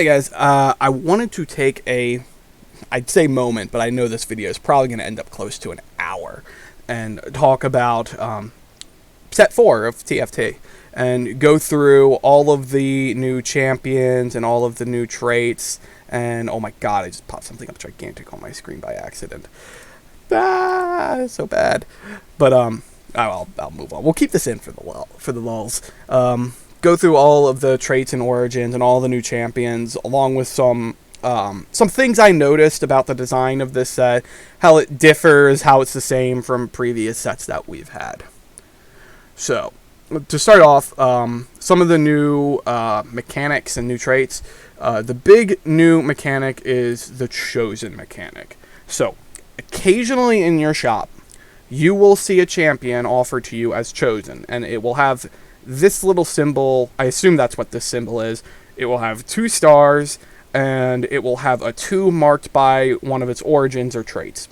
Hey guys, I wanted to take I'd say moment, but I know this video is probably going to end up close to an hour, and talk about set 4 of TFT, and go through all of the new champions and all of the new traits, and oh my god, I just popped something up gigantic on my screen by accident. It's so bad. But I'll move on. We'll keep this in for the lulls. Go through all of the traits and origins and all the new champions, along with some things I noticed about the design of this set, how it differs, how it's the same from previous sets that we've had. So, to start off, some of the new mechanics and new traits. The big new mechanic is the Chosen mechanic. So, occasionally in your shop, you will see a champion offered to you as Chosen, and it will have this little symbol. I assume that's what this symbol is. It will have 2 stars, and it will have a 2 marked by one of its origins or traits.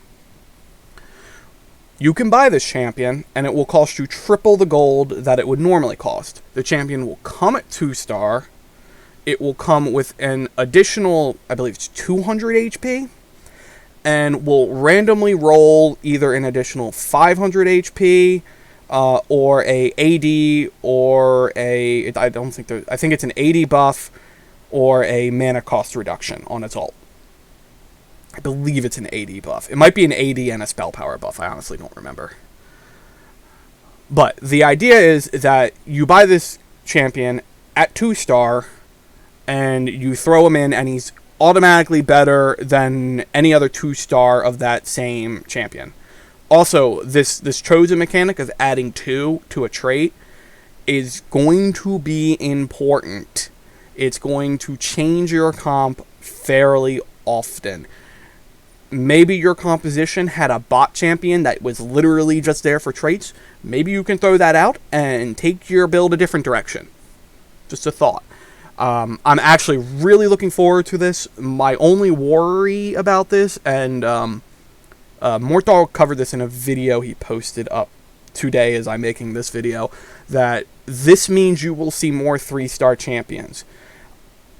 You can buy this champion, and it will cost you triple the gold that it would normally cost. The champion will come at 2 star. It will come with an additional, I believe it's 200 HP, and will randomly roll either an additional 500 HP, or a AD, or a, I think it's an AD buff, or a mana cost reduction on its ult. I believe it's an AD buff. It might be an AD and a spell power buff. I honestly don't remember. But the idea is that you buy this champion at 2 star, and you throw him in, and he's automatically better than any other 2 star of that same champion. Also, this Chosen mechanic of adding 2 to a trait is going to be important. It's going to change your comp fairly often. Maybe your composition had a bot champion that was literally just there for traits. Maybe you can throw that out and take your build a different direction. Just a thought. I'm actually really looking forward to this. My only worry about this, and Mortal covered this in a video he posted up today as I'm making this video, that this means you will see more 3-star champions.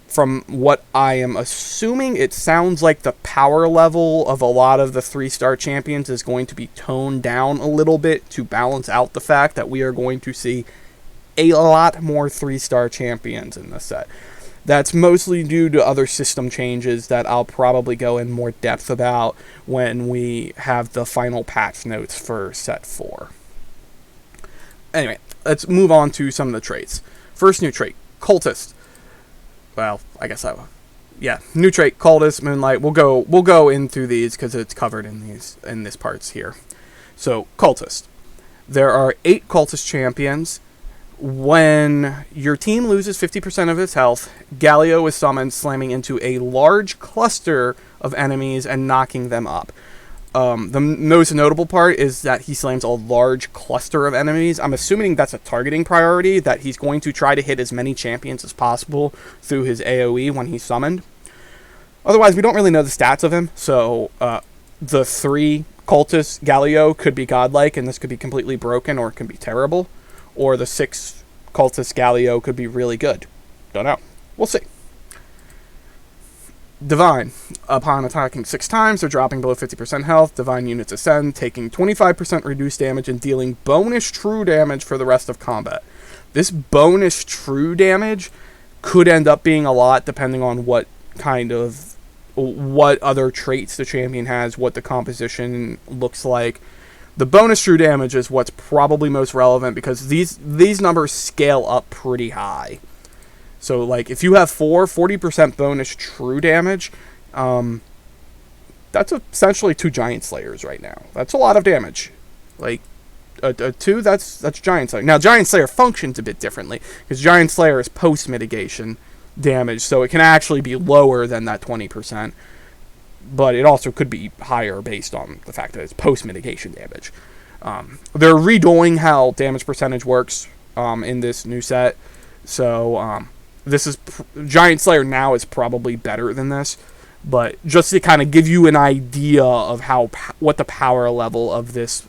From what I am assuming, it sounds like the power level of a lot of the 3-star champions is going to be toned down a little bit to balance out the fact that we are going to see a lot more 3-star champions in this set. That's mostly due to other system changes that I'll probably go in more depth about when we have the final patch notes for set 4. Anyway, let's move on to some of the traits. First new trait, Cultist. Well, I guess new trait, Cultist, Moonlight. We'll go into these because it's covered in this parts here. So, Cultist. There are 8 Cultist champions. When your team loses 50% of its health, Galio is summoned, slamming into a large cluster of enemies and knocking them up. The most notable part is that he slams a large cluster of enemies. I'm assuming that's a targeting priority, that he's going to try to hit as many champions as possible through his AoE when he's summoned. Otherwise, we don't really know the stats of him, so the 3 Cultist Galio could be godlike, and this could be completely broken, or it could be terrible. Or the 6 Cultist Galio could be really good. Don't know. We'll see. Divine. Upon attacking 6 times or dropping below 50% health, Divine units ascend, taking 25% reduced damage and dealing bonus true damage for the rest of combat. This bonus true damage could end up being a lot depending on what other traits the champion has, what the composition looks like. The bonus true damage is what's probably most relevant because these numbers scale up pretty high. So, like, if you have 40% bonus true damage, that's essentially 2 Giant Slayers right now. That's a lot of damage. Like, a 2, that's Giant Slayer. Now, Giant Slayer functions a bit differently, because Giant Slayer is post-mitigation damage, so it can actually be lower than that 20%. But it also could be higher based on the fact that it's post-mitigation damage. They're redoing how damage percentage works in this new set. So, this is Giant Slayer now is probably better than this. But just to kind of give you an idea of what the power level of this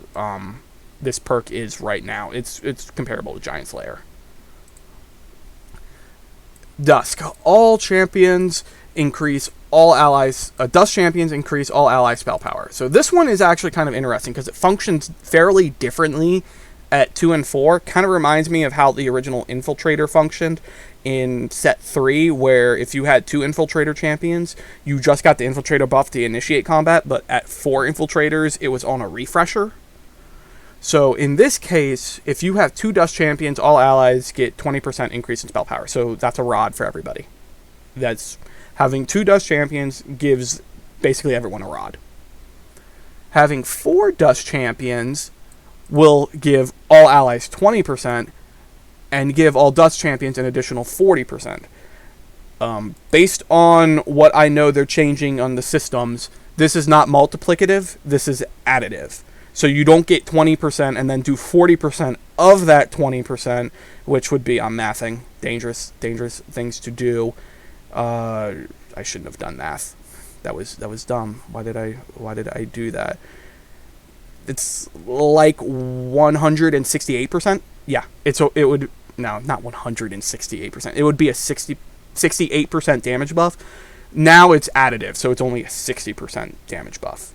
this perk is right now, it's comparable to Giant Slayer. Dusk. All champions increase all allies. Dusk champions increase all ally spell power. So this one is actually kind of interesting because it functions fairly differently at 2 and 4. Kind of reminds me of how the original Infiltrator functioned in set 3, where if you had 2 Infiltrator champions, you just got the Infiltrator buff to initiate combat, but at 4 Infiltrators, it was on a refresher. So in this case, if you have 2 Dust champions, all allies get 20% increase in spell power. So that's a rod for everybody. That's having 2 Dust champions gives basically everyone a rod. Having 4 Dust champions will give all allies 20% and give all Dust champions an additional 40%. Based on what I know they're changing on the systems, this is not multiplicative, this is additive. So you don't get 20% and then do 40% of that 20%, which would be, I'm mathing, dangerous things to do. I shouldn't have done math. That was dumb. Why did I do that? It's like 168%. Yeah, it would, no, not 168%. It would be a 68% damage buff. Now it's additive, so it's only a 60% damage buff.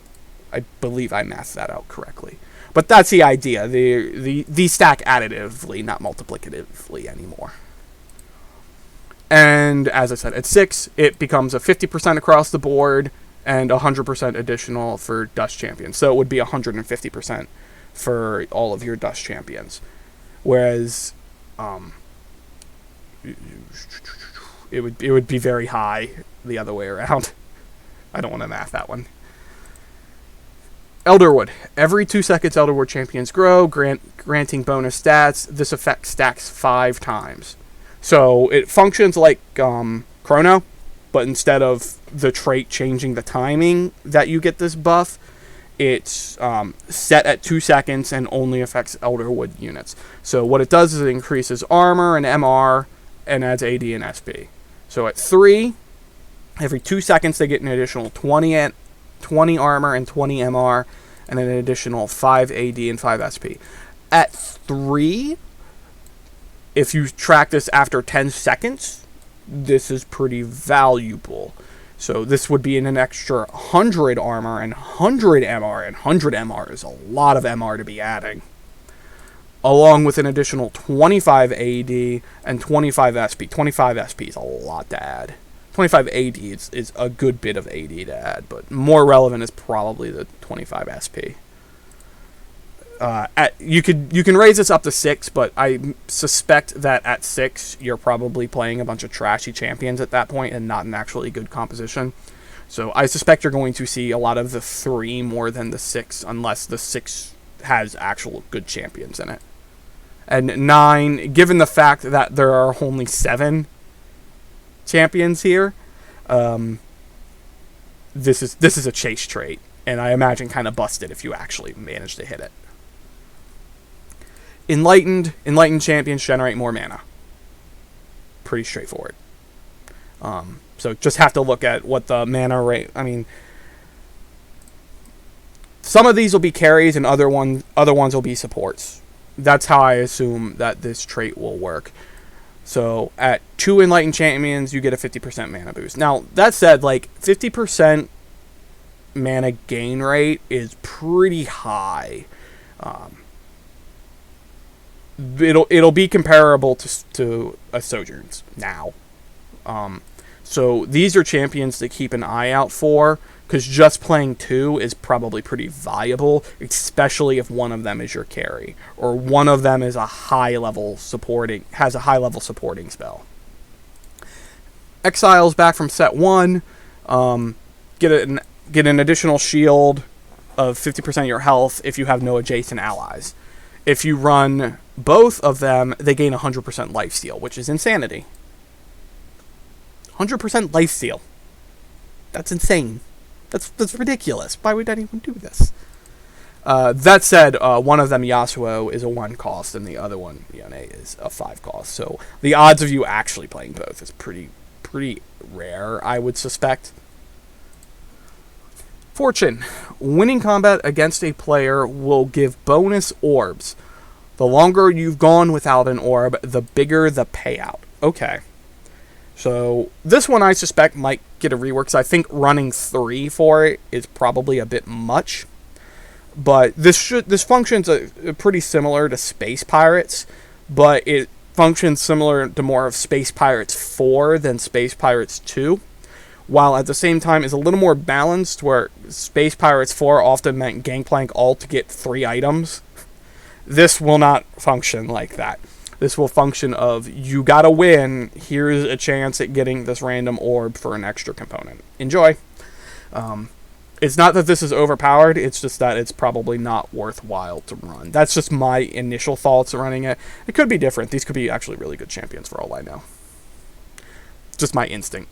I believe I mathed that out correctly. But that's the idea. These stack additively, not multiplicatively anymore. And as I said, at 6, it becomes a 50% across the board and 100% additional for Dust champions. So it would be 150% for all of your Dust champions. Whereas it would be very high the other way around. I don't want to math that one. Elderwood. Every 2 seconds, Elderwood champions grow, granting bonus stats. This effect stacks 5 times. So it functions like Chrono, but instead of the trait changing the timing that you get this buff, it's set at 2 seconds and only affects Elderwood units. So what it does is it increases armor and MR and adds AD and SP. So at 3, every 2 seconds they get an additional 20 armor and 20 MR, and an additional 5 AD and 5 SP. At 3, if you track this after 10 seconds, this is pretty valuable. So this would be an extra 100 armor and 100 MR, and 100 MR is a lot of MR to be adding. Along with an additional 25 AD and 25 SP. 25 SP is a lot to add. 25 AD is a good bit of AD to add, but more relevant is probably the 25 SP. You can raise this up to 6, but I suspect that at 6 you're probably playing a bunch of trashy champions at that point and not an actually good composition. So I suspect you're going to see a lot of the 3 more than the 6, unless the 6 has actual good champions in it. And 9, given the fact that there are only 7 champions here, this is a chase trait, and I imagine kind of busted if you actually manage to hit it. Enlightened champions generate more mana. Pretty straightforward. So just have to look at what the mana rate. I mean, some of these will be carries and other ones will be supports. That's how I assume that this trait will work. So at 2 Enlightened champions, you get a 50% mana boost. Now, that said, like, 50% mana gain rate is pretty high. It'll be comparable to a Sojourns now. So these are champions to keep an eye out for, because just playing 2 is probably pretty viable, especially if one of them is your carry, or one of them is has a high level supporting spell. Exiles back from set 1, get an additional shield of 50% of your health if you have no adjacent allies. If you run both of them, they gain 100% lifesteal, which is insanity. 100% lifesteal. That's insane. That's ridiculous. Why would anyone do this? That said, one of them, Yasuo, is a 1 cost, and the other one, Yone, is a 5 cost. So the odds of you actually playing both is pretty rare, I would suspect. Fortune. Winning combat against a player will give bonus orbs. The longer you've gone without an orb, the bigger the payout. Okay. So this one I suspect might get a rework, because I think running 3 for it is probably a bit much. But this functions pretty similar to Space Pirates, but it functions similar to more of Space Pirates 4 than Space Pirates 2, while at the same time is a little more balanced, where Space Pirates 4 often meant Gangplank all to get 3 items. This will not function like that. This will function of, you gotta win, here's a chance at getting this random orb for an extra component. Enjoy! It's not that this is overpowered, it's just that it's probably not worthwhile to run. That's just my initial thoughts of running it. It could be different. These could be actually really good champions for all I know. Just my instinct.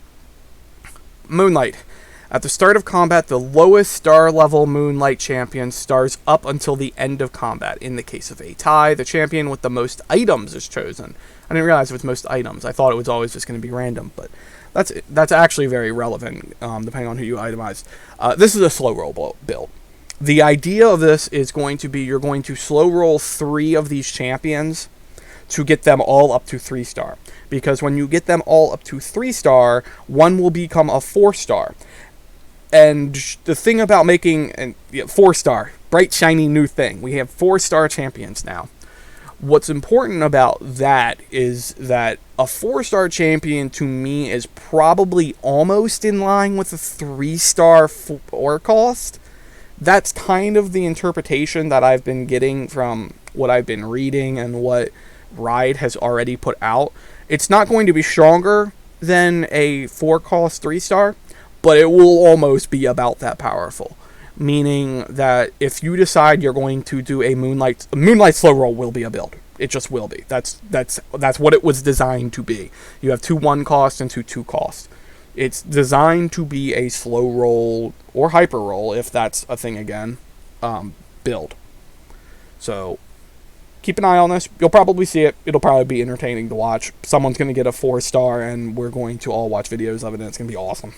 Moonlight. At the start of combat, the lowest star level Moonlight champion stars up until the end of combat. In the case of a tie, the champion with the most items is chosen. I didn't realize it was most items. I thought it was always just going to be random, but that's actually very relevant, depending on who you itemize. This is a slow roll build. The idea of this is going to be, you're going to slow roll 3 of these champions to get them all up to 3-star. Because when you get them all up to 3-star, one will become a 4-star. And the thing about making a 4-star, bright, shiny new thing, we have 4-star champions now. What's important about that is that a 4-star champion, to me, is probably almost in line with a 3-star ore cost. That's kind of the interpretation that I've been getting from what I've been reading and what Riot has already put out. It's not going to be stronger than a 4-cost 3-star, but it will almost be about that powerful. Meaning that if you decide you're going to do a Moonlight slow roll will be a build. It just will be. That's what it was designed to be. You have 2 1-cost and 2 2-cost. It's designed to be a slow roll, or hyper roll, if that's a thing again, build. So keep an eye on this. You'll probably see it. It'll probably be entertaining to watch. Someone's going to get a 4-star, and we're going to all watch videos of it, and it's going to be awesome.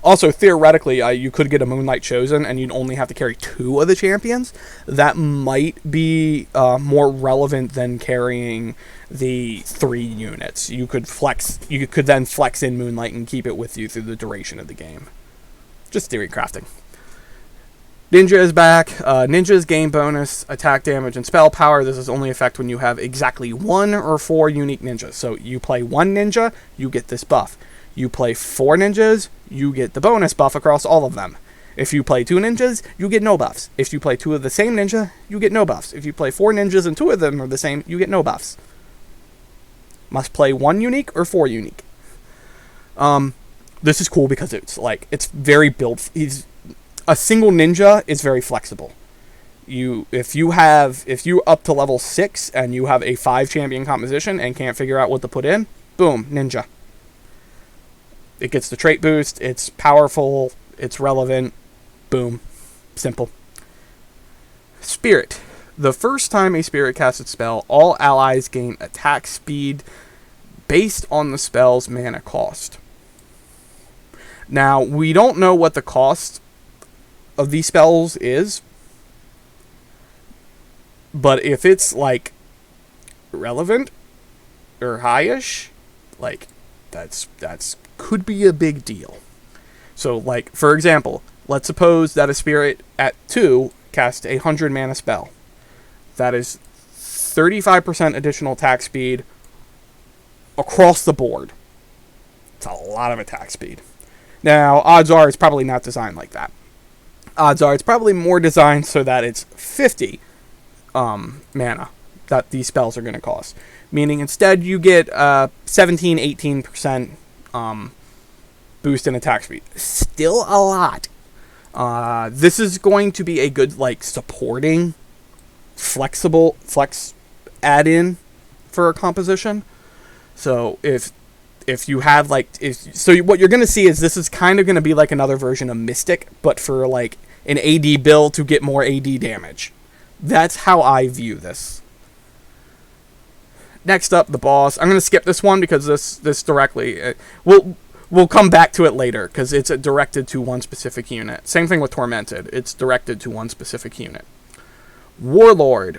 Also, theoretically, you could get a Moonlight chosen, and you'd only have to carry 2 of the champions. That might be more relevant than carrying the 3 units. You could then flex in Moonlight and keep it with you through the duration of the game. Just theory crafting. Ninja is back. Ninja's gain bonus, attack damage, and spell power. This is only effect when you have exactly 1 or 4 unique ninjas. So you play 1 ninja, you get this buff. You play 4 ninjas, you get the bonus buff across all of them. If you play 2 ninjas, you get no buffs. If you play 2 of the same ninja, you get no buffs. If you play 4 ninjas and 2 of them are the same, you get no buffs. Must play 1 unique or 4 unique. This is cool because it's very built. A single ninja is very flexible. If you up to level 6 and you have a 5 champion composition and can't figure out what to put in, boom, ninja. It gets the trait boost, it's powerful, it's relevant, boom, simple. Spirit. The first time a spirit casts its spell, all allies gain attack speed based on the spell's mana cost. Now, we don't know what the cost of these spells is, but if it's, relevant or high-ish, that's could be a big deal. So, for example, let's suppose that a spirit at 2 casts a 100 mana spell. That is 35% additional attack speed across the board. It's a lot of attack speed. Now, odds are it's probably not designed like that. Odds are it's probably more designed so that it's 50 mana that these spells are going to cost. Meaning instead you get 17-18% boost in attack speed. Still a lot. This is going to be a good supporting flex add-in for a composition. So if you have what you're going to see is this is kind of going to be like another version of Mystic, but for an AD build to get more AD damage. That's how I view this. Next up, the boss. I'm going to skip this one because this directly... We'll come back to it later because it's directed to one specific unit. Same thing with Tormented. It's directed to one specific unit. Warlord.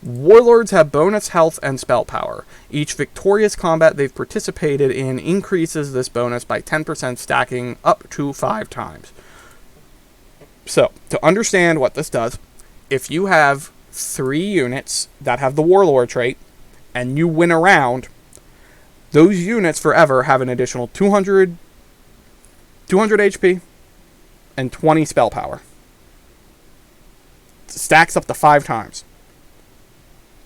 Warlords have bonus health and spell power. Each victorious combat they've participated in increases this bonus by 10%, stacking up to 5 times. So, to understand what this does, if you have 3 units that have the Warlord trait, and you win a round, those units forever have an additional 200 HP and 20 spell power. It stacks up to 5 times.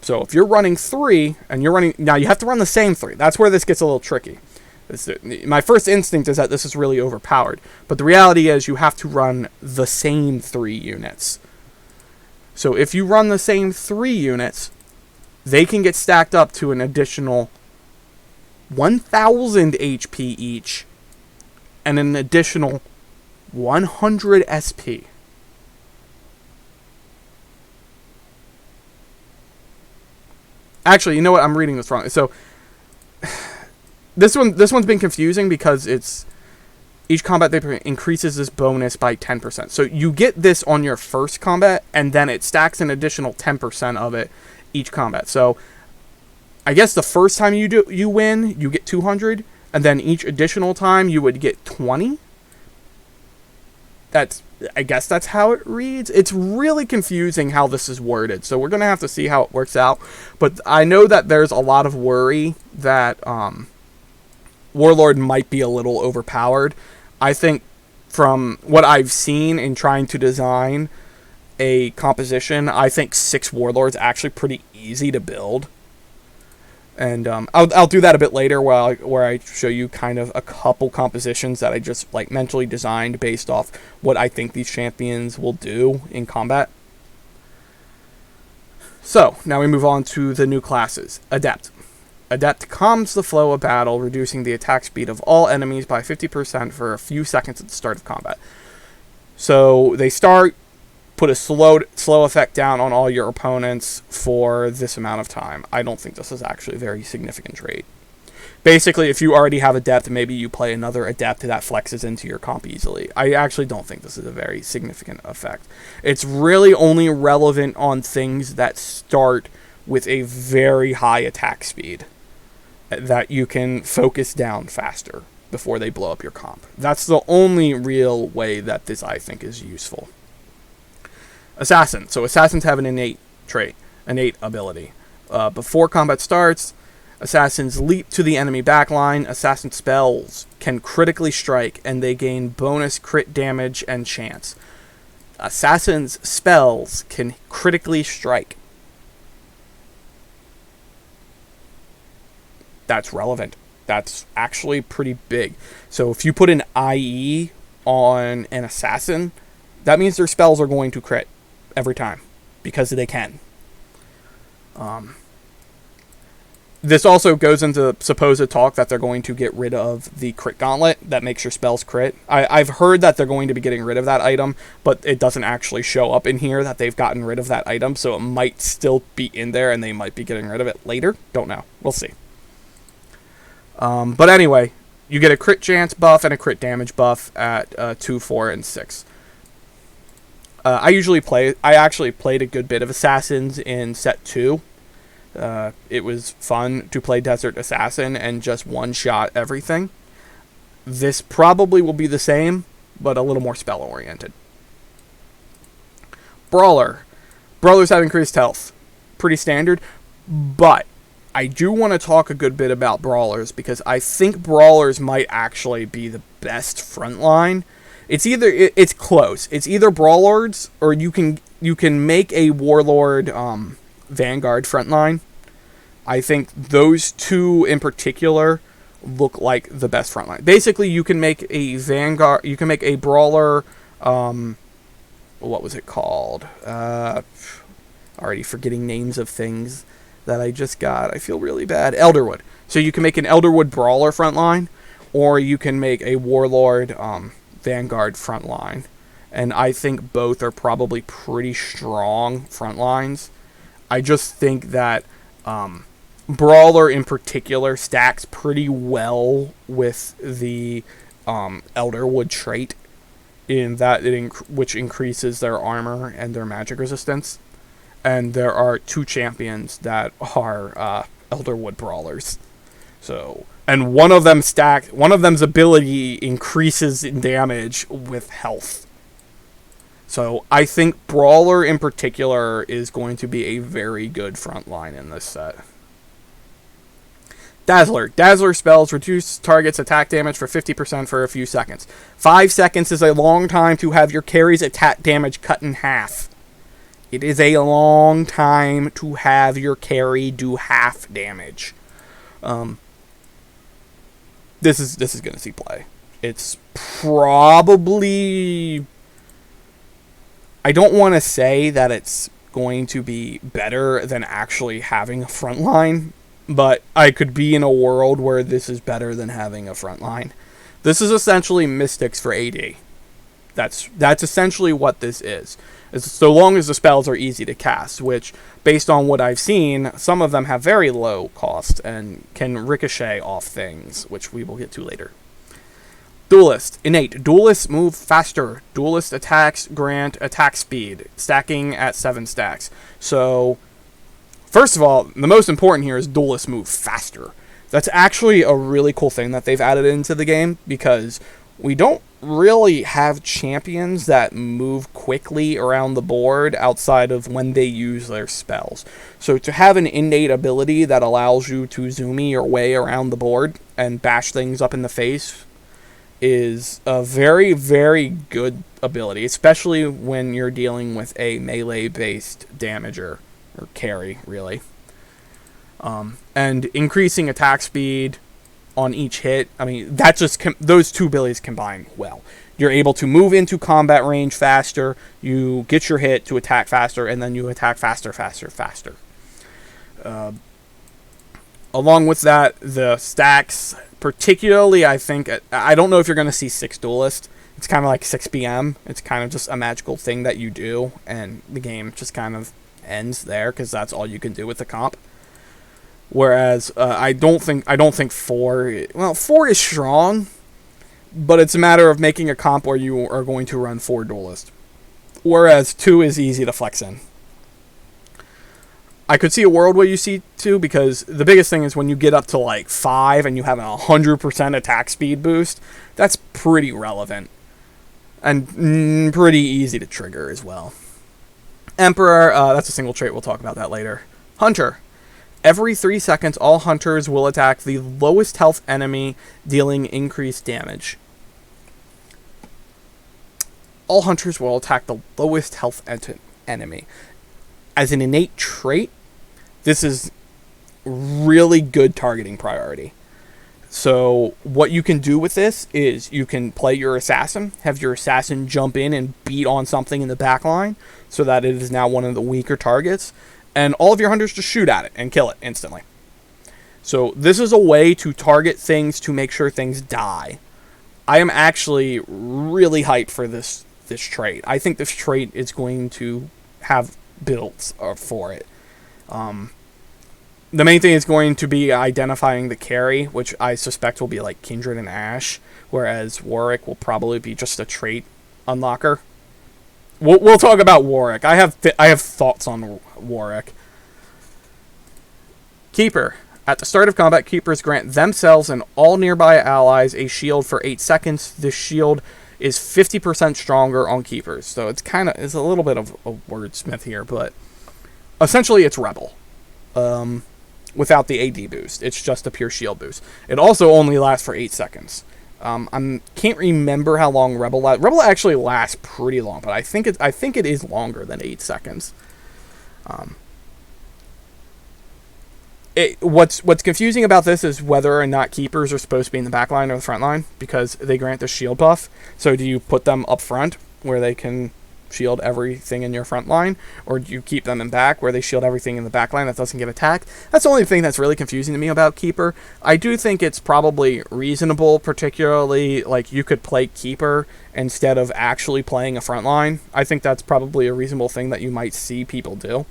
So if you're running 3, and you're running... Now, you have to run the same 3. That's where this gets a little tricky. My first instinct is that this is really overpowered. But the reality is you have to run the same 3 units. So if you run the same 3 units, they can get stacked up to an additional 1,000 HP each and an additional 100 SP. Actually, you know what? I'm reading this wrong. So this one's been confusing because it's each combat they increases this bonus by 10%. So you get this on your first combat, and then it stacks an additional 10% of it each combat. So I guess the first time you win, you get 200, and then each additional time you would get 20. I guess that's how it reads. It's really confusing how this is worded, so we're going to have to see how it works out. But I know that there's a lot of worry that Warlord might be a little overpowered. I think from what I've seen in trying to design a composition, I think 6 Warlords actually pretty easy to build. And I'll do that a bit later where I show you kind of a couple compositions that I just like mentally designed based off what I think these champions will do in combat. So, now we move on to the new classes. Adept. Adept calms the flow of battle, reducing the attack speed of all enemies by 50% for a few seconds at the start of combat. So, they start, put a slow effect down on all your opponents for this amount of time. I don't think this is actually a very significant trait. Basically, if you already have Adept, maybe you play another Adept that flexes into your comp easily. I actually don't think this is a very significant effect. It's really only relevant on things that start with a very high attack speed that you can focus down faster before they blow up your comp. That's the only real way that this, I think, is useful. Assassin. So assassins have an innate trait, innate ability. Before combat starts, assassins leap to the enemy backline. Assassin spells can critically strike, and they gain bonus crit damage and chance. Assassin's spells can critically strike. That's relevant. That's actually pretty big. So if you put an IE on an assassin, that means their spells are going to crit every time, because they can. This also goes into supposed talk that they're going to get rid of the crit gauntlet that makes your spells crit. I've heard that they're going to be getting rid of that item, but it doesn't actually show up in here that they've gotten rid of that item, so it might still be in there, and they might be getting rid of it later. Don't know. We'll see. But anyway, you get a crit chance buff and a crit damage buff at 2, 4, and 6. I actually played a good bit of Assassins in set 2. It was fun to play Desert Assassin and just one-shot everything. This probably will be the same, but a little more spell-oriented. Brawler. Brawlers have increased health. Pretty standard, but I do want to talk a good bit about Brawlers, because I think Brawlers might actually be the best frontline. It's close. It's either Brawlords, or you can make a Warlord Vanguard frontline. I think those two in particular look like the best frontline. Basically, you can make a Vanguard, you can make a Brawler, what was it called? Already forgetting names of things that I just got. I feel really bad. Elderwood. So you can make an Elderwood Brawler frontline, or you can make a Warlord Vanguard frontline. And I think both are probably pretty strong frontlines. I just think that Brawler in particular stacks pretty well with the Elderwood trait, in that which increases their armor and their magic resistance. and there are 2 champions that are Elderwood Brawlers. So, and one of them's ability increases in damage with health. So I think Brawler in particular is going to be a very good front line in this set. Dazzler. Dazzler spells reduce target's attack damage for 50% for a few seconds. 5 seconds is a long time to have your carry's attack damage cut in half. It is a long time to have your carry do half damage. This is going to see play. It's probably... I don't want to say that it's going to be better than actually having a front line, but I could be in a world where this is better than having a front line. This is essentially Mystics for AD. That's essentially what this is. So long as the spells are easy to cast, which, based on what I've seen, some of them have very low cost and can ricochet off things, which we will get to later. Duelist. Innate. Duelists move faster. Duelist attacks grant attack speed, stacking at 7 stacks. So, first of all, the most important here is duelists move faster. That's actually a really cool thing that they've added into the game, because we don't really have champions that move quickly around the board outside of when they use their spells. So to have an innate ability that allows you to zoomy your way around the board and bash things up in the face is a very, very good ability, especially when you're dealing with a melee-based damager, or carry, really. And increasing attack speed on each hit, I mean, that just those 2 abilities combine well. You're able to move into combat range faster, you get your hit to attack faster, and then you attack faster. Along with that, the stacks, particularly, I think, I don't know if you're going to see 6 Duelist. It's kind of like 6 PM. It's kind of just a magical thing that you do, and the game just kind of ends there, because that's all you can do with the comp. Whereas, I don't think 4... Well, 4 is strong, but it's a matter of making a comp where you are going to run 4 Duelist. Whereas 2 is easy to flex in. I could see a world where you see 2, because the biggest thing is when you get up to like 5 and you have a 100% attack speed boost, that's pretty relevant. And pretty easy to trigger as well. Emperor, that's a single trait, we'll talk about that later. Hunter. Every 3 seconds, all hunters will attack the lowest health enemy, dealing increased damage. All hunters will attack the lowest health enemy. As an innate trait, this is really good targeting priority. So what you can do with this is you can play your assassin, have your assassin jump in and beat on something in the back line so that it is now one of the weaker targets, and all of your hunters just shoot at it and kill it instantly. So this is a way to target things to make sure things die. I am actually really hyped for this trait. I think this trait is going to have builds for it. The main thing is going to be identifying the carry, which I suspect will be like Kindred and Ashe, whereas Warwick will probably be just a trait unlocker. We'll talk about Warwick. I have thoughts on Warwick. Keeper. At the start of combat, keepers grant themselves and all nearby allies a shield for 8 seconds. This shield is 50% stronger on keepers. So it's a little bit of a wordsmith here, but essentially it's Rebel. Without the AD boost. It's just a pure shield boost. It also only lasts for 8 seconds. I can't remember how long Rebel lasts. Rebel actually lasts pretty long, but I think it is longer than 8 seconds. What's confusing about this is whether or not keepers are supposed to be in the back line or the front line, because they grant the shield buff. So do you put them up front where they can shield everything in your front line, or do you keep them in back where they shield everything in the back line that doesn't get attacked? That's the only thing that's really confusing to me about Keeper. I do think it's probably reasonable, particularly like you could play Keeper instead of actually playing a front line. I think that's probably a reasonable thing that you might see people do.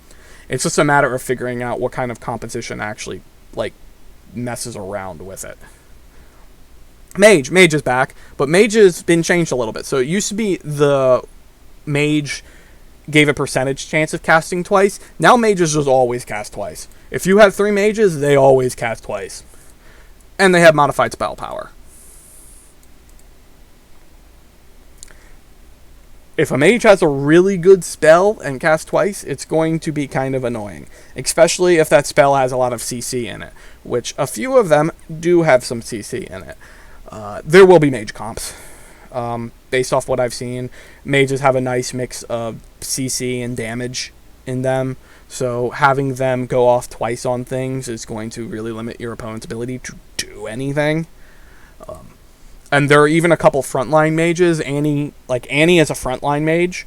It's just a matter of figuring out what kind of composition actually like messes around with it. Mage is back, but Mage has been changed a little bit. So it used to be the Mage gave a percentage chance of casting twice. Now mages just always cast twice. If you have 3 mages, they always cast twice. And they have modified spell power. If a mage has a really good spell and casts twice, it's going to be kind of annoying. Especially if that spell has a lot of CC in it. Which a few of them do have some CC in it. There will be mage comps. Based off what I've seen, mages have a nice mix of CC and damage in them. So having them go off twice on things is going to really limit your opponent's ability to do anything. And there are even a couple frontline mages. Annie is a frontline mage.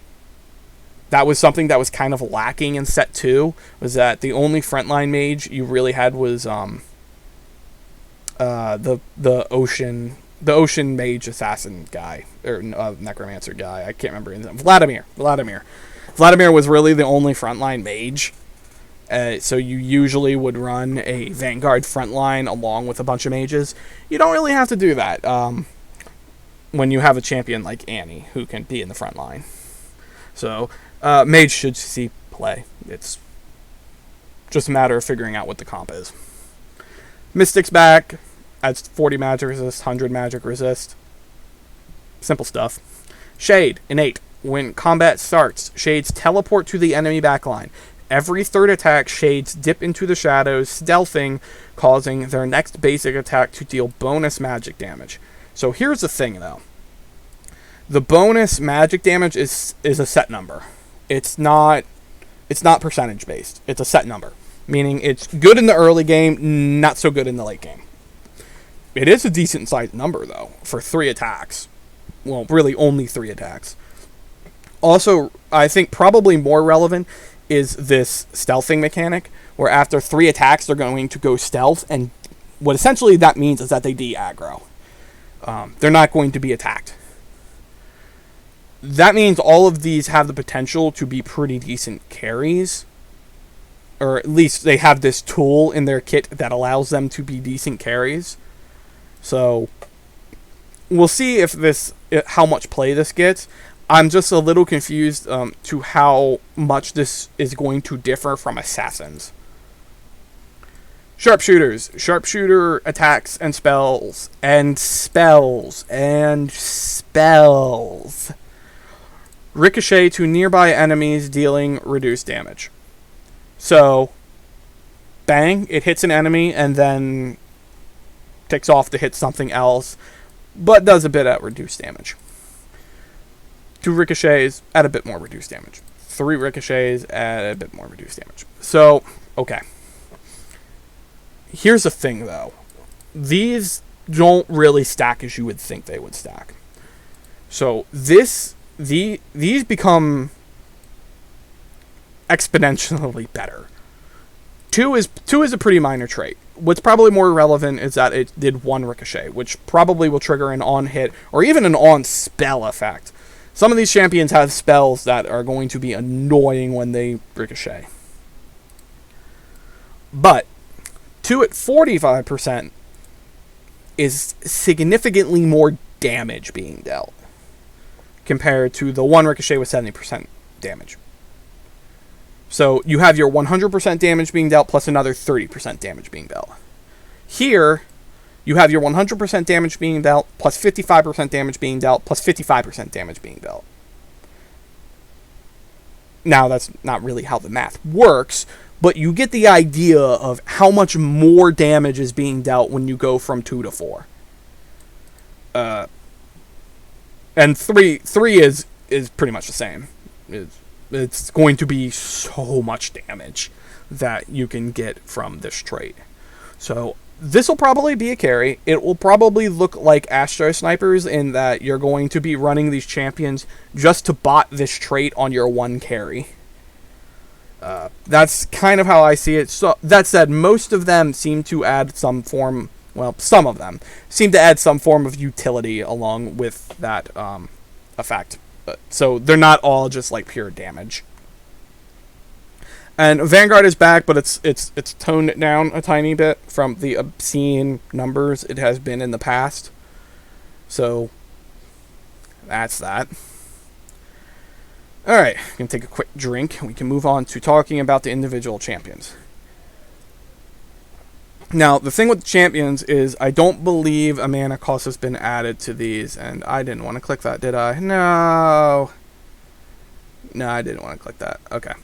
That was something that was kind of lacking in set 2. Was that the only frontline mage you really had was the ocean mage assassin guy, or necromancer guy. I can't remember his name. Vladimir. Vladimir was really the only frontline mage. So you usually would run a Vanguard frontline along with a bunch of mages. You don't really have to do that when you have a champion like Annie who can be in the front line. So mage should see play. It's just a matter of figuring out what the comp is. Mystic's back. Adds 40 magic resist, 100 magic resist. Simple stuff. Shade, innate. When combat starts, Shades teleport to the enemy backline. Every third attack, Shades dip into the shadows, stealthing, causing their next basic attack to deal bonus magic damage. So here's the thing, though. The bonus magic damage is a set number. It's not percentage based. It's a set number, meaning it's good in the early game, not so good in the late game. It is a decent sized number, though, for 3 attacks. Well, really only 3 attacks. Also, I think probably more relevant is this stealthing mechanic, where after 3 attacks, they're going to go stealth, and what essentially that means is that they de-aggro. They're not going to be attacked. That means all of these have the potential to be pretty decent carries, or at least they have this tool in their kit that allows them to be decent carries. So we'll see how much play this gets. I'm just a little confused to how much this is going to differ from assassins. Sharpshooters. Sharpshooter attacks and spells. Ricochet to nearby enemies, dealing reduced damage. So, bang, it hits an enemy and then takes off to hit something else, but does a bit at reduced damage. 2 ricochets at a bit more reduced damage. 3 ricochets at a bit more reduced damage. So, okay. Here's the thing, though. These don't really stack as you would think they would stack. So, these become exponentially better. 2 is a pretty minor trait. What's probably more relevant is that it did 1 ricochet, which probably will trigger an on-hit or even an on-spell effect. Some of these champions have spells that are going to be annoying when they ricochet. But 2 at 45% is significantly more damage being dealt compared to the 1 ricochet with 70% damage. So you have your 100% damage being dealt plus another 30% damage being dealt. Here, you have your 100% damage being dealt plus 55% damage being dealt plus 55% damage being dealt. Now, that's not really how the math works, but you get the idea of how much more damage is being dealt when you go from 2 to 4. And 3 is pretty much the same. It's going to be so much damage that you can get from this trait. So this will probably be a carry. It will probably look like Astro Snipers in that you're going to be running these champions just to bot this trait on your 1 carry. That's kind of how I see it. So that said, most of them seem to add some form... Well, some of them seem to add some form of utility along with that effect. So they're not all just like pure damage. And Vanguard is back, but it's toned down a tiny bit from the obscene numbers it has been in the past. So that's that. Alright, I'm going to take a quick drink. We can move on to talking about the individual champions. Now, the thing with the champions is I don't believe a mana cost has been added to these, and I didn't want to click that, did I? No. No, I didn't want to click that. Okay.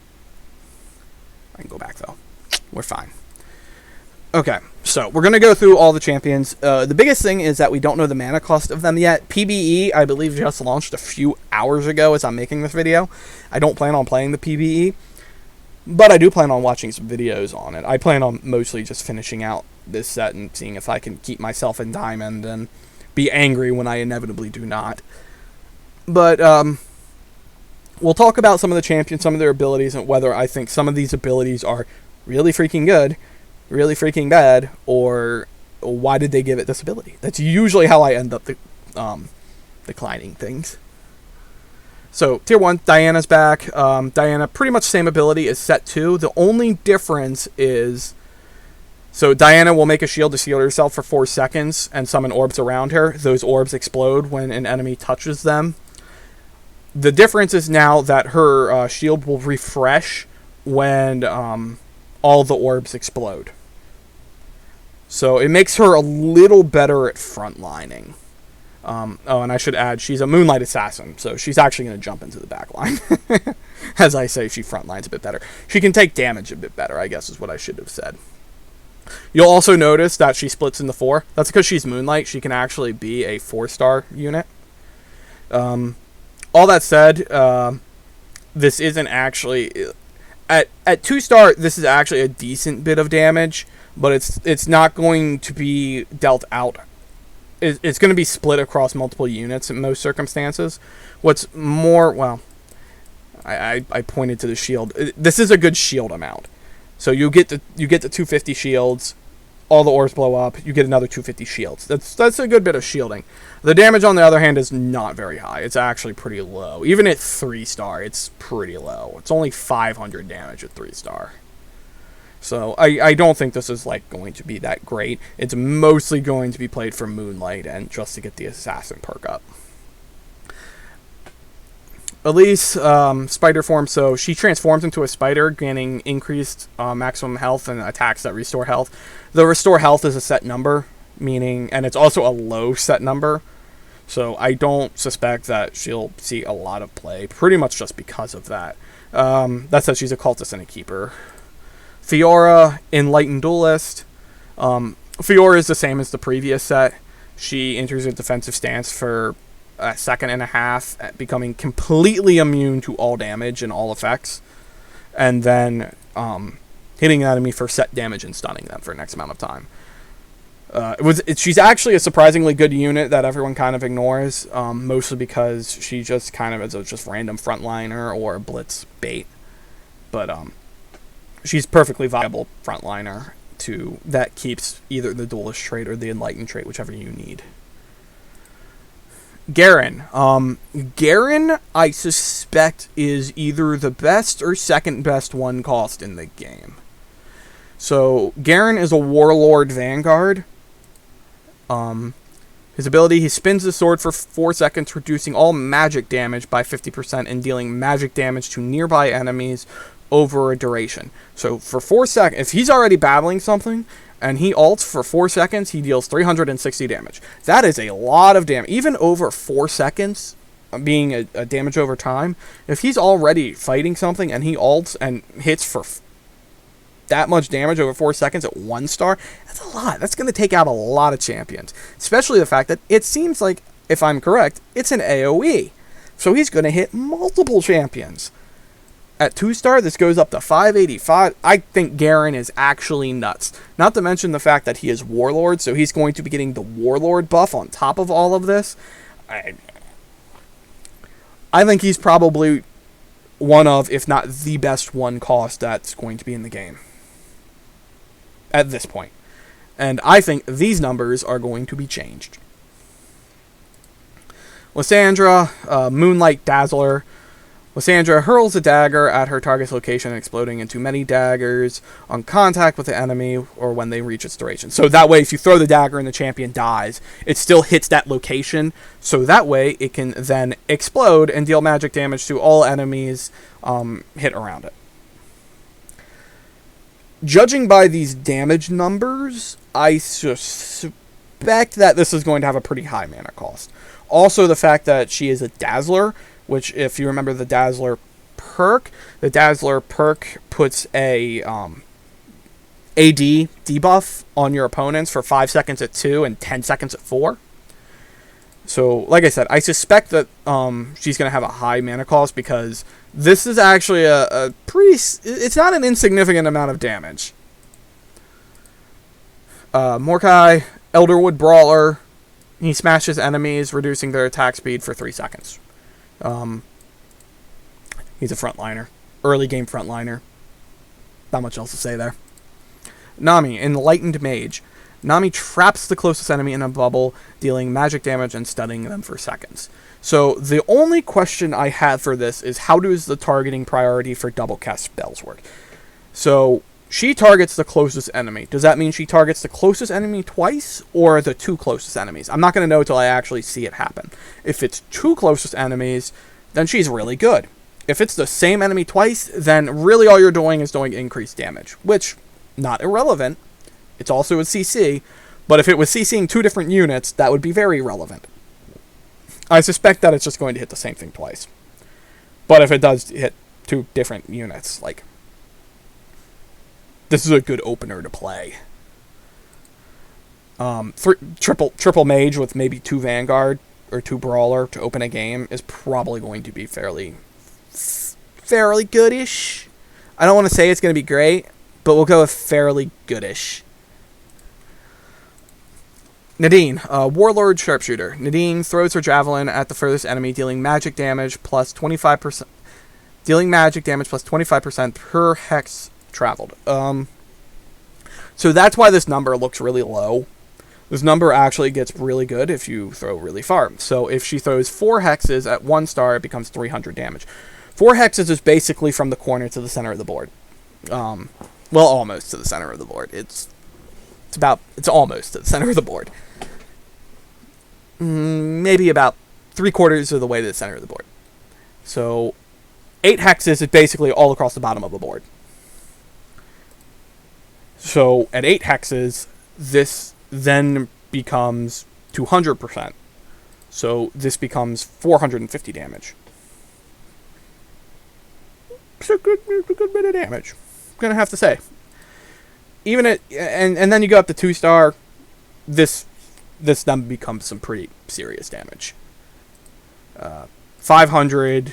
I can go back, though. We're fine. Okay, so we're going to go through all the champions. The biggest thing is that we don't know the mana cost of them yet. PBE, I believe, just launched a few hours ago as I'm making this video. I don't plan on playing the PBE, but I do plan on watching some videos on it. I plan on mostly just finishing out this set and seeing if I can keep myself in Diamond and be angry when I inevitably do not. But we'll talk about some of the champions, some of their abilities, and whether I think some of these abilities are really freaking good, really freaking bad, or why did they give it this ability. That's usually how I end up declining things. So, Tier 1, Diana's back. Diana, pretty much same ability as Set 2. The only difference is... So, Diana will make a shield to shield herself for 4 seconds and summon orbs around her. Those orbs explode when an enemy touches them. The difference is now that her shield will refresh when all the orbs explode. So, it makes her a little better at frontlining. Oh, and I should add, she's a Moonlight assassin, so she's actually going to jump into the back line. As I say, she frontlines a bit better. She can take damage a bit better, I guess is what I should have said. You'll also notice that she splits into 4. That's because she's Moonlight. She can actually be a 4-star unit. All that said, this isn't actually... At 2-star, this is actually a decent bit of damage, but it's not going to be dealt out. It's going to be split across multiple units in most circumstances. What's more, well, I pointed to the shield. This is a good shield amount. So you get the 250 shields, all the orbs blow up, you get another 250 shields. That's a good bit of shielding. The damage, on the other hand, is not very high. It's actually pretty low. Even at 3-star, it's pretty low. It's only 500 damage at 3-star. So I don't think this is like going to be that great. It's mostly going to be played for Moonlight and just to get the assassin perk up. Elise, spider form, so she transforms into a spider, gaining increased maximum health and attacks that restore health. The restore health is a set number, meaning, and it's also a low set number. So I don't suspect that she'll see a lot of play, pretty much just because of that. That said, she's a cultist and a keeper. Fiora, Enlightened Duelist. Fiora is the same as the previous set. She enters a defensive stance for a second and a half, becoming completely immune to all damage and all effects. And then hitting an enemy for set damage and stunning them for an X amount of time. She's actually a surprisingly good unit that everyone kind of ignores, mostly because she just kind of is a just random frontliner or blitz bait. But she's perfectly viable frontliner that keeps either the duelist trait or the enlightened trait, whichever you need. Garen. Garen, I suspect, is either the best or second best one cost in the game. So, Garen is a Warlord Vanguard. His ability, he spins the sword for 4 seconds, reducing all magic damage by 50% and dealing magic damage to nearby enemies over a duration. So, for 4 seconds, if he's already battling something, and he ults for 4 seconds, he deals 360 damage. That is a lot of damage. Even over 4 seconds, being a damage over time, if he's already fighting something and he ults and hits for that much damage over 4 seconds at 1 star, that's a lot. That's going to take out a lot of champions. Especially the fact that it seems like, if I'm correct, it's an AoE. So he's going to hit multiple champions. At 2-star, this goes up to 585. I think Garen is actually nuts. Not to mention the fact that he is Warlord, so he's going to be getting the Warlord buff on top of all of this. I think he's probably one of, if not the best one cost that's going to be in the game. At this point. And I think these numbers are going to be changed. Lisandra, Moonlight Dazzler. Lisandra hurls a dagger at her target's location, exploding into many daggers on contact with the enemy or when they reach its duration. So that way, if you throw the dagger and the champion dies, it still hits that location. So that way, it can then explode and deal magic damage to all enemies hit around it. Judging by these damage numbers, I suspect that this is going to have a pretty high mana cost. Also, the fact that she is a Dazzler, which, if you remember the Dazzler perk puts a AD debuff on your opponents for 5 seconds at 2 and 10 seconds at 4. So, like I said, I suspect that she's going to have a high mana cost because this is actually a pretty... It's not an insignificant amount of damage. Morkai, Elderwood Brawler. He smashes enemies, reducing their attack speed for 3 seconds. He's a frontliner. Early game frontliner. Not much else to say there. Nami, Enlightened Mage. Nami traps the closest enemy in a bubble, dealing magic damage and stunning them for seconds. So the only question I have for this is how does the targeting priority for double cast spells work? So she targets the closest enemy. Does that mean she targets the closest enemy twice or the 2 closest enemies? I'm not going to know until I actually see it happen. If it's 2 closest enemies, then she's really good. If it's the same enemy twice, then really all you're doing is doing increased damage, which, not irrelevant. It's also a CC, but if it was CCing 2 different units, that would be very relevant. I suspect that it's just going to hit the same thing twice. But if it does hit 2 different units, like, this is a good opener to play. Triple mage with maybe 2 Vanguard or 2 Brawler to open a game is probably going to be fairly goodish. I don't want to say it's going to be great, but we'll go with fairly goodish. Nadine, Warlord Sharpshooter. Nadine throws her javelin at the furthest enemy, dealing magic damage plus 25%. Dealing magic damage plus 25% per hex traveled. So that's why this number looks really low. This number actually gets really good if you throw really far. So if she throws 4 hexes at 1 star, it becomes 300 damage. 4 hexes is basically from the corner to the center of the board. Well, almost to the center of the board. It's almost to the center of the board. Maybe about 3/4 of the way to the center of the board. So 8 hexes is basically all across the bottom of the board. So at 8 hexes, this then becomes 200%. So this becomes 450 damage. It's a good bit of damage, I'm gonna have to say. Even at and then you go up to 2 star, this then becomes some pretty serious damage. 500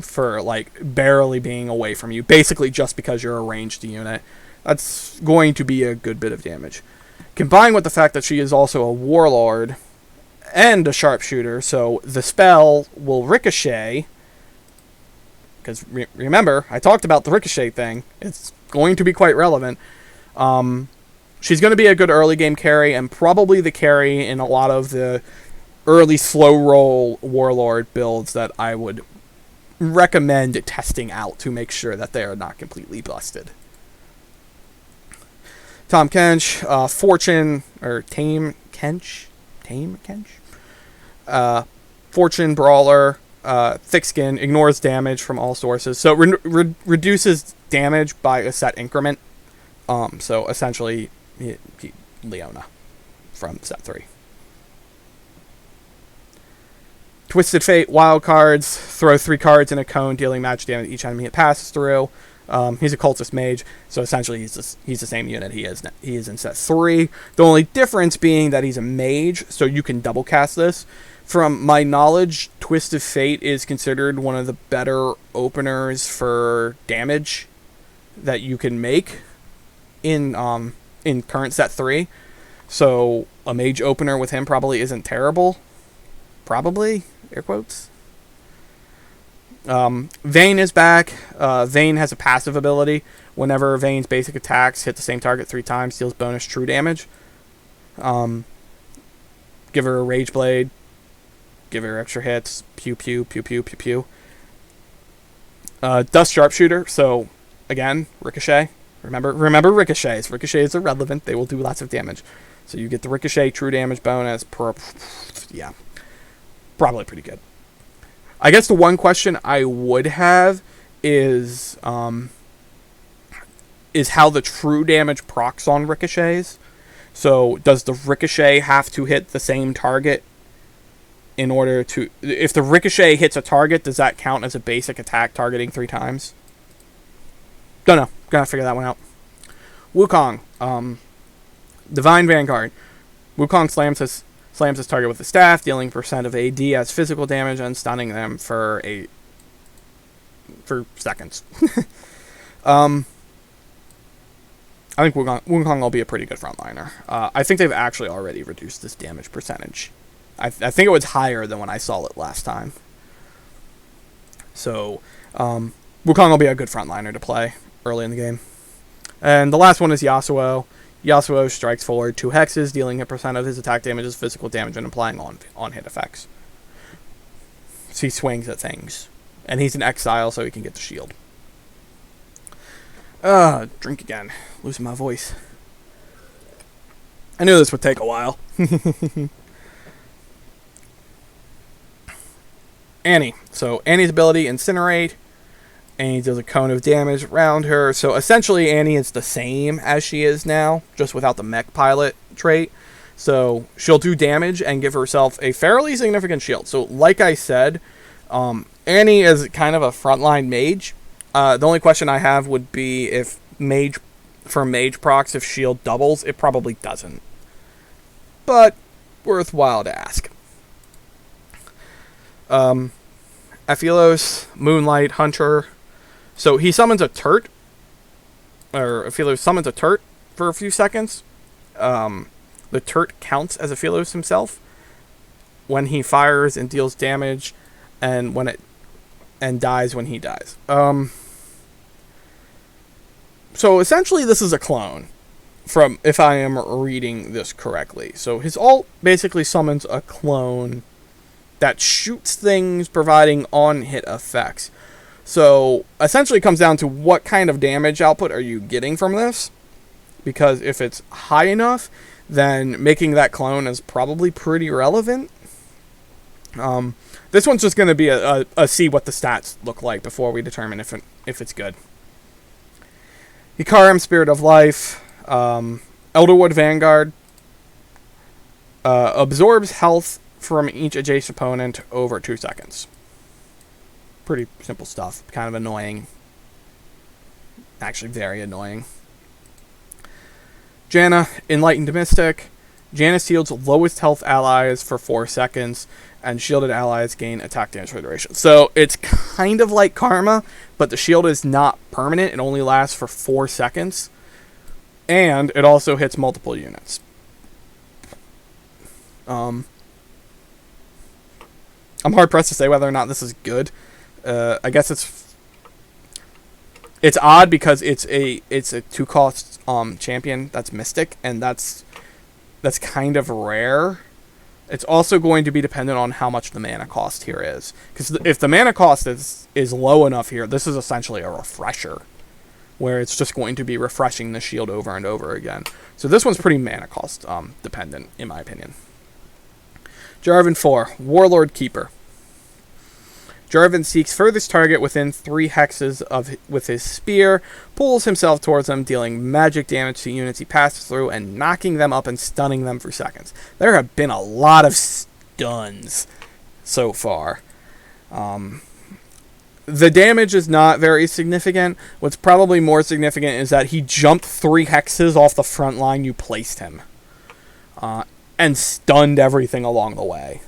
for like barely being away from you, basically just because you're a ranged unit. That's going to be a good bit of damage. Combined with the fact that she is also a Warlord and a Sharpshooter, so the spell will ricochet. Because remember, I talked about the ricochet thing. It's going to be quite relevant. She's going to be a good early game carry, and probably the carry in a lot of the early slow roll Warlord builds that I would recommend testing out to make sure that they are not completely busted. Tom Kench, Fortune, or Tame Kench? Fortune Brawler, thick skin, ignores damage from all sources. So it reduces damage by a set increment. So essentially, Leona from set 3. Twisted Fate, wild cards, throw 3 cards in a cone, dealing magic damage to each enemy it passes through. He's a cultist mage, so essentially he's the same unit he is in set 3. The only difference being that he's a mage, so you can double cast this. From my knowledge, Twisted Fate is considered one of the better openers for damage that you can make in current set 3. So a mage opener with him probably isn't terrible. Probably, air quotes. Vayne is back. Vayne has a passive ability. Whenever Vayne's basic attacks hit the same target 3 times, deals bonus true damage. Give her a Rage Blade. Give her extra hits. Pew, pew, pew, pew, pew, pew. Dust Sharpshooter, so again, Ricochet. Remember ricochets. Ricochets are relevant. They will do lots of damage. So you get the Ricochet true damage bonus. Yeah, probably pretty good. I guess the one question I would have is how the true damage procs on ricochets. So does the Ricochet have to hit the same target in order to... If the Ricochet hits a target, does that count as a basic attack targeting 3 times? Don't know. Gotta figure that one out. Wukong. Divine Vanguard. Wukong slams his target with the staff, dealing % of AD as physical damage and stunning them for seconds. I think Wukong will be a pretty good frontliner. I think they've actually already reduced this damage percentage. I think it was higher than when I saw it last time. So, Wukong will be a good frontliner to play early in the game. And the last one is Yasuo. Yasuo strikes forward 2 hexes, dealing a % of his attack damage as physical damage and applying on-hit effects. So he swings at things. And he's an exile, so he can get the shield. Drink again. Losing my voice. I knew this would take a while. Annie. So Annie's ability, Incinerate. Annie deals a cone of damage around her. So essentially Annie is the same as she is now, just without the mech pilot trait. So she'll do damage and give herself a fairly significant shield. So like I said, Annie is kind of a frontline mage. The only question I have would be if mage procs, if shield doubles. It probably doesn't. But worthwhile to ask. Aphilos, Moonlight, Hunter. So he summons a Turt. Or Aphilos summons a Turt for a few seconds. The Turt counts as Aphilos himself when he fires and deals damage, and dies when he dies. So essentially this is a clone, from if I am reading this correctly. So his ult basically summons a clone that shoots things, providing on-hit effects. So essentially it comes down to what kind of damage output are you getting from this? Because if it's high enough, then making that clone is probably pretty relevant. This one's just going to be a see what the stats look like before we determine if it's good. Ikarim, Spirit of Life. Elderwood Vanguard. Absorbs health from each adjacent opponent over 2 seconds. Pretty simple stuff. Kind of annoying. Actually very annoying. Janna, Enlightened Mystic. Janna shields lowest health allies for 4 seconds, and shielded allies gain attack damage for the duration. So it's kind of like Karma, but the shield is not permanent. It only lasts for 4 seconds. And it also hits multiple units. I'm hard-pressed to say whether or not this is good. I guess it's odd because it's a 2-cost champion that's Mystic, and that's kind of rare. It's also going to be dependent on how much the mana cost here is. Because if the mana cost is low enough here, this is essentially a refresher, where it's just going to be refreshing the shield over and over again. So this one's pretty mana cost dependent, in my opinion. Jarvan 4, Warlord Keeper. Jarvan seeks furthest target within 3 hexes with his spear, pulls himself towards them, dealing magic damage to units he passes through, and knocking them up and stunning them for seconds. There have been a lot of stuns so far. The damage is not very significant. What's probably more significant is that he jumped 3 hexes off the front line you placed him. And stunned everything along the way.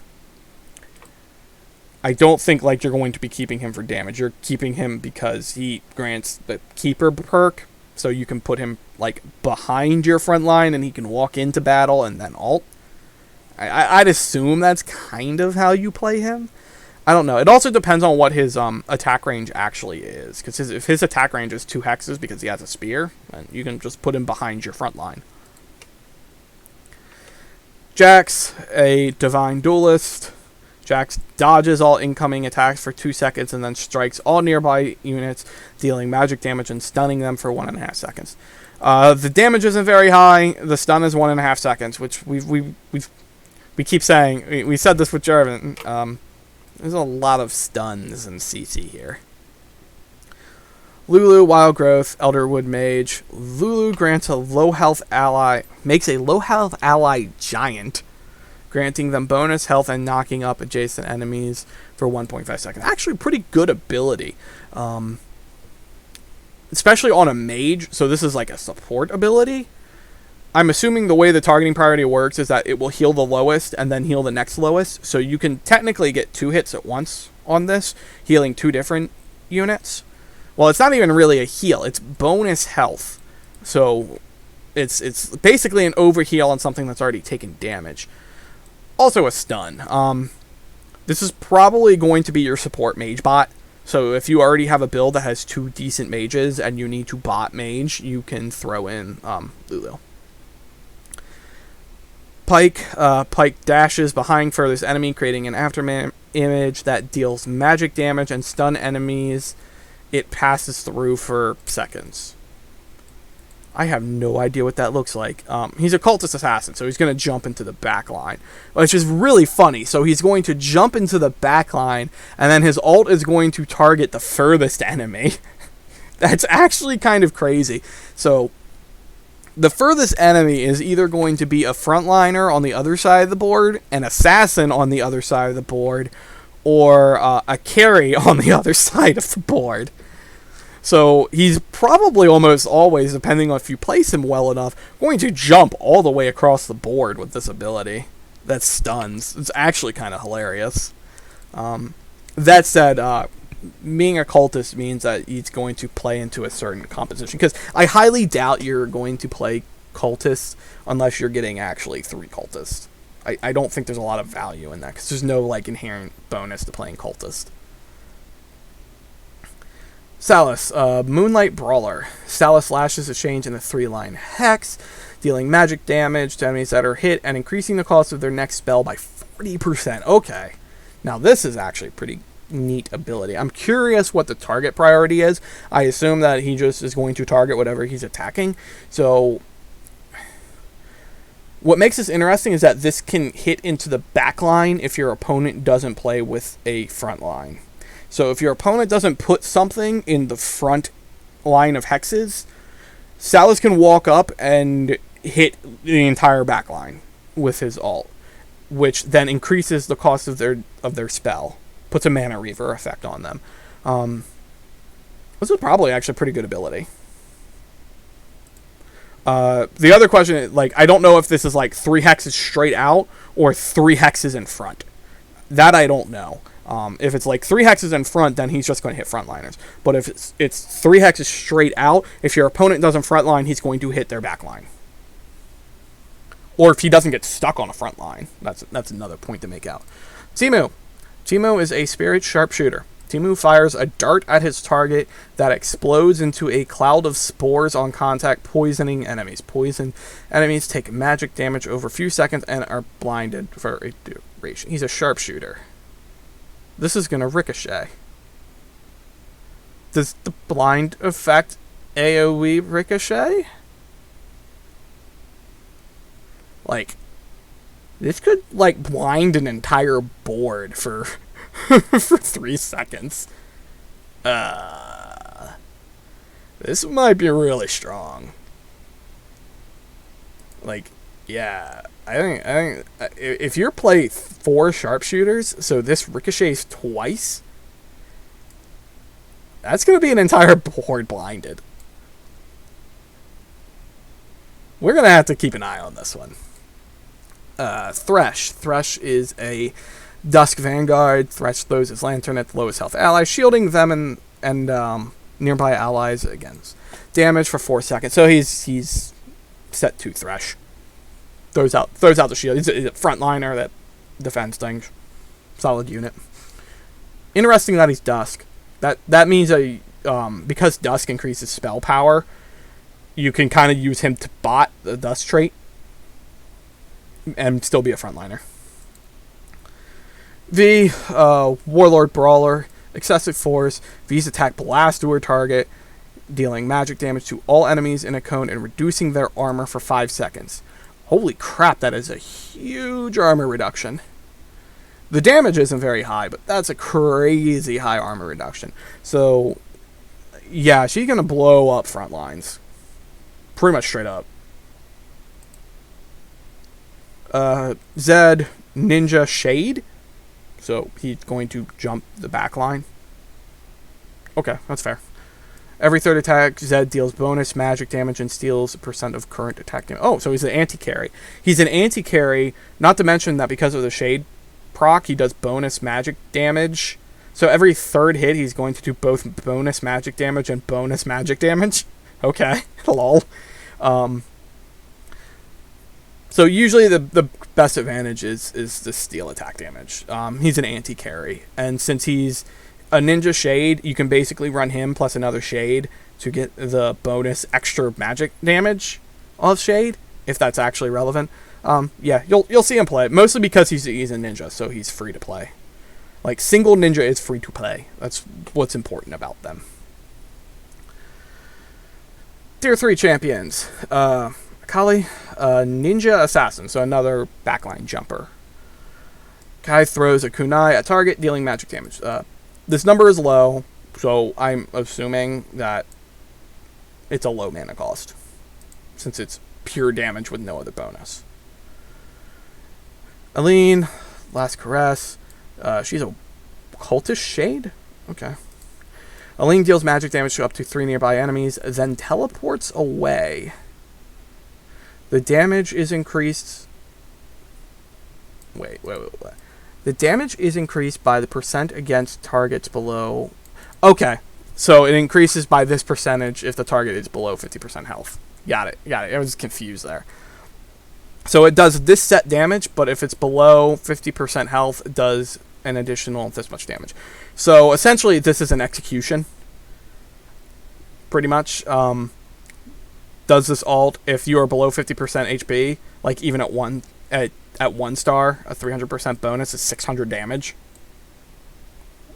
I don't think like you're going to be keeping him for damage. You're keeping him because he grants the Keeper perk, so you can put him like behind your front line and he can walk into battle and then ult. I'd assume that's kind of how you play him. I don't know. It also depends on what his attack range actually is, because if his attack range is 2 hexes because he has a spear, then you can just put him behind your front line. Jax, a Divine Duelist. Jax dodges all incoming attacks for 2 seconds and then strikes all nearby units, dealing magic damage and stunning them for 1.5 seconds. The damage isn't very high. The stun is 1.5 seconds, which we keep saying. We said this with Jarvan. There's a lot of stuns in CC here. Lulu, Wild Growth, Elderwood Mage. Lulu grants a low health ally, makes a low health ally giant, granting them bonus health and knocking up adjacent enemies for 1.5 seconds. Actually, pretty good ability. Especially on a mage, so this is like a support ability. I'm assuming the way the targeting priority works is that it will heal the lowest and then heal the next lowest. So you can technically get 2 hits at once on this, healing 2 different units. Well, it's not even really a heal. It's bonus health. So it's basically an overheal on something that's already taken damage. Also a stun. This is probably going to be your support mage bot. So if you already have a build that has 2 decent mages and you need to bot mage, you can throw in Lulu. Pike dashes behind furthest enemy, creating an aftermath image that deals magic damage and stun enemies it passes through for seconds. I have no idea what that looks like. He's a cultist assassin, so he's going to jump into the back line, which is really funny. So he's going to jump into the back line, and then his ult is going to target the furthest enemy. That's actually kind of crazy. So the furthest enemy is either going to be a frontliner on the other side of the board, an assassin on the other side of the board, or a carry on the other side of the board. So he's probably almost always, depending on if you place him well enough, going to jump all the way across the board with this ability that stuns. It's actually kind of hilarious. That said, being a cultist means that he's going to play into a certain composition, because I highly doubt you're going to play cultists unless you're getting actually 3 cultists. I don't think there's a lot of value in that, because there's no like inherent bonus to playing cultist. Salus, Moonlight Brawler. Salus lashes a change in the 3-line hex, dealing magic damage to enemies that are hit and increasing the cost of their next spell by 40%. Okay, now this is actually a pretty neat ability. I'm curious what the target priority is. I assume that he just is going to target whatever he's attacking. So what makes this interesting is that this can hit into the back line if your opponent doesn't play with a front line. So if your opponent doesn't put something in the front line of hexes, Salus can walk up and hit the entire back line with his ult, which then increases the cost of their spell, puts a mana reaver effect on them. This is probably actually a pretty good ability. The other question, like, I don't know if this is like 3 hexes straight out or 3 hexes in front. That I don't know. If it's like 3 hexes in front, then he's just going to hit frontliners. But if it's 3 hexes straight out, if your opponent doesn't frontline, he's going to hit their back line. Or if he doesn't get stuck on a front line. That's another point to make out. Timu. Timu is a spirit sharpshooter. Timu fires a dart at his target that explodes into a cloud of spores on contact, poisoning enemies. Poison enemies take magic damage over a few seconds and are blinded for a duration. He's a sharpshooter. This is going to ricochet. Does the blind affect AoE ricochet? Like, this could, like, blind an entire board for for 3 seconds. This might be really strong. Like, yeah, I think if you're playing 4 sharpshooters, so this ricochets twice, that's going to be an entire board blinded. We're going to have to keep an eye on this one. Thresh. Thresh is a Dusk Vanguard. Thresh throws his lantern at the lowest health ally, shielding them and nearby allies against damage for 4 seconds. So he's set to Thresh. Throws out the shield. He's a frontliner that defends things. Solid unit. Interesting that he's Dusk. That means because Dusk increases spell power, you can kind of use him to bot the Dusk trait and still be a frontliner. V, Warlord Brawler, excessive force. V's attack blast to her target, dealing magic damage to all enemies in a cone and reducing their armor for 5 seconds. Holy crap, that is a huge armor reduction. The damage isn't very high, but that's a crazy high armor reduction. So, yeah, she's going to blow up front lines. Pretty much straight up. Zed, Ninja Shade. So, he's going to jump the back line. Okay, that's fair. Every third attack, Zed deals bonus magic damage and steals a % of current attack damage. Oh, so he's an anti-carry. He's an anti-carry, not to mention that because of the Shade proc, he does bonus magic damage. So every third hit, he's going to do both bonus magic damage and bonus magic damage. Okay, lol. So usually the best advantage is the steal attack damage. He's an anti-carry, and since he's a Ninja Shade, you can basically run him plus another Shade to get the bonus extra magic damage of Shade, if that's actually relevant. Yeah, you'll see him play it, mostly because he's a Ninja, so he's free to play. Like, single Ninja is free to play. That's what's important about them. Tier 3 champions. Akali, Ninja Assassin, so another backline jumper. Guy throws a kunai at target, dealing magic damage. This number is low, so I'm assuming that it's a low mana cost, since it's pure damage with no other bonus. Aline, Last Caress. She's a Cultist Shade? Okay. Aline deals magic damage to up to 3 nearby enemies, then teleports away. The damage is increased... Wait. The damage is increased by the % against targets below... Okay, so it increases by this percentage if the target is below 50% health. Got it. I was confused there. So it does this set damage, but if it's below 50% health, it does an additional this much damage. So essentially, this is an execution. Pretty much. Does this alt if you are below 50% HP, like even at 1 star, a 300% bonus is 600 damage.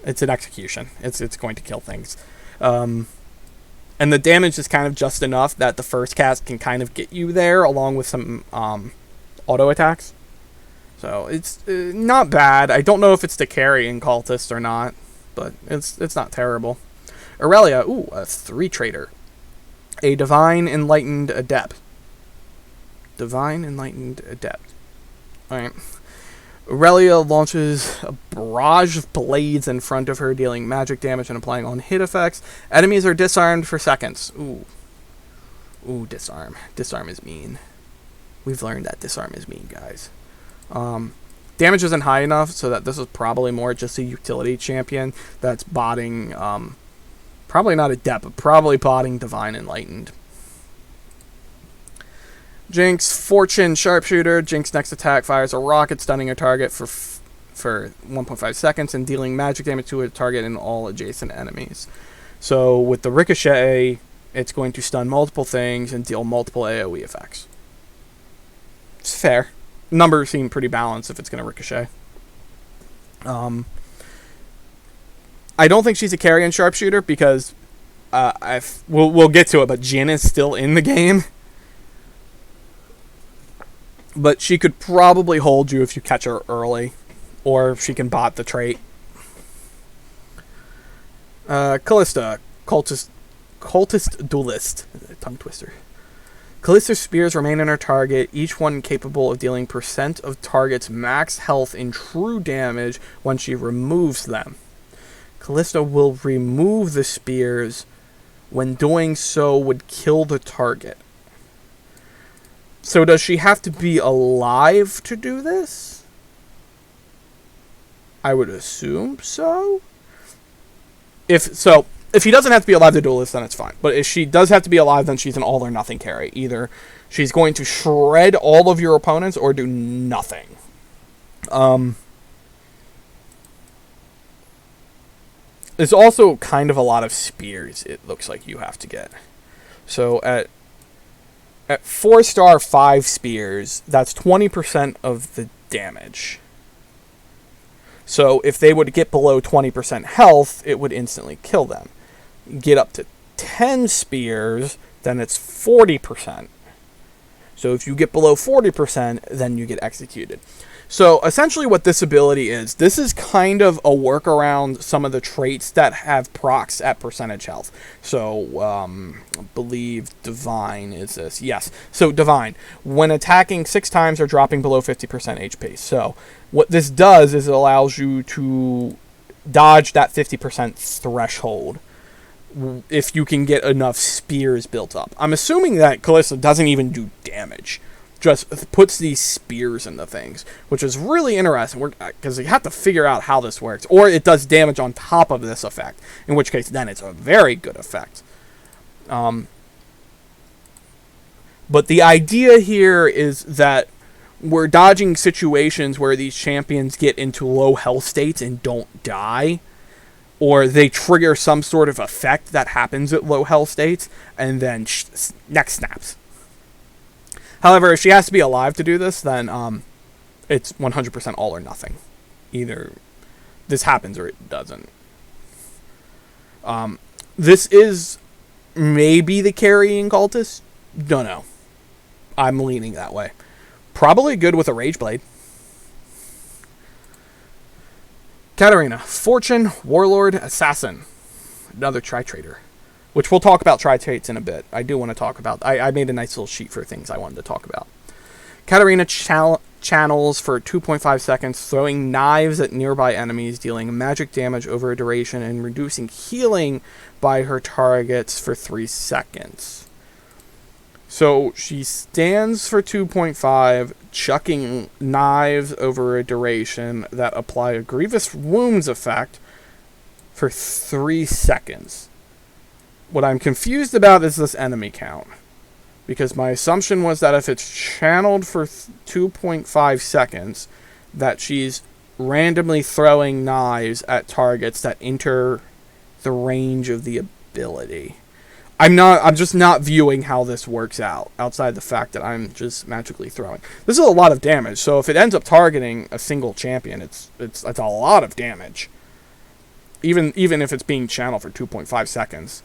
It's an execution. It's going to kill things. And the damage is kind of just enough that the first cast can kind of get you there, along with some auto attacks. So it's not bad. I don't know if it's the carry in Cultist or not, but it's not terrible. Aurelia, ooh, a 3 trader. A Divine Enlightened Adept. Divine Enlightened Adept. Alright. Aurelia launches a barrage of blades in front of her, dealing magic damage and applying on hit effects. Enemies are disarmed for seconds. Ooh, disarm. Disarm is mean. We've learned that disarm is mean, guys. Damage isn't high enough, so that this is probably more just a utility champion that's botting, probably not Adept, but probably botting Divine Enlightened. Jinx, Fortune Sharpshooter. Jinx next attack fires a rocket, stunning a target for 1.5 seconds and dealing magic damage to a target and all adjacent enemies. So with the Ricochet, it's going to stun multiple things and deal multiple AoE effects. It's fair. Numbers seem pretty balanced if it's going to Ricochet. I don't think she's a carry in Sharpshooter because we'll get to it, but Jhin is still in the game. But she could probably hold you if you catch her early, or she can bot the trait. Kalista, Cultist Duelist. Tongue twister. Kalista's spears remain on her target, each one capable of dealing % of target's max health in true damage when she removes them. Kalista will remove the spears. When doing so would kill the target. So does she have to be alive to do this? I would assume so. If he doesn't have to be alive to duelist, then it's fine. But if she does have to be alive, then she's an all or nothing carry. Either she's going to shred all of your opponents or do nothing. There's also kind of a lot of spears, it looks like you have to get. So at 4-star 5 spears, that's 20% of the damage. So if they would get below 20% health, it would instantly kill them. Get up to 10 spears, then it's 40%. So if you get below 40%, then you get executed. So essentially what this ability is, this is kind of a workaround some of the traits that have procs at percentage health. So I believe Divine is this. Yes. So Divine, when attacking 6 times or dropping below 50% HP. So what this does is it allows you to dodge that 50% threshold if you can get enough spears built up. I'm assuming that Kalista doesn't even do damage. Just puts these spears into things, which is really interesting because you have to figure out how this works. Or it does damage on top of this effect, in which case then it's a very good effect. But the idea here is that we're dodging situations where these champions get into low health states and don't die, or they trigger some sort of effect that happens at low health states, and then neck snaps. However, if she has to be alive to do this, then it's 100% all or nothing. Either this happens or it doesn't. This is maybe the carrying Cultist. Don't know. I'm leaning that way. Probably good with a Rage Blade. Katarina, Fortune, Warlord, Assassin. Another Tri-Trader. Which we'll talk about tri-traits in a bit. I do want to talk about. I made a nice little sheet for things I wanted to talk about. Katarina channels for 2.5 seconds, throwing knives at nearby enemies, dealing magic damage over a duration, and reducing healing by her targets for 3 seconds. So she stands for 2.5, chucking knives over a duration that apply a grievous wounds effect for 3 seconds. What I'm confused about is this enemy count. Because my assumption was that if it's channeled for 2.5 seconds, that she's randomly throwing knives at targets that enter the range of the ability. I'm just not viewing how this works out, outside the fact that I'm just magically throwing. This is a lot of damage, so if it ends up targeting a single champion, it's a lot of damage. Even if it's being channeled for 2.5 seconds.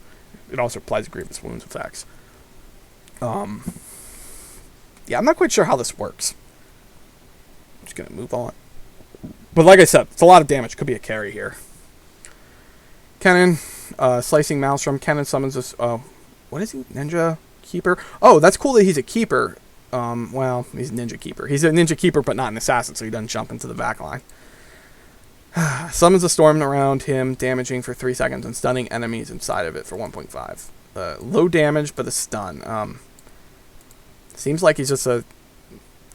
It also applies grievous wounds effects. Yeah, I'm not quite sure how this works. I'm just going to move on. But like I said, it's a lot of damage. Could be a carry here. Kennen, Slicing Maelstrom. Kennen summons this... what is he? Ninja Keeper? Oh, that's cool that he's a Keeper. Well, he's a Ninja Keeper. He's a Ninja Keeper, but not an Assassin, so he doesn't jump into the back line. Summons a storm around him, damaging for 3 seconds and stunning enemies inside of it for 1.5. Low damage, but a stun. Seems like he's just a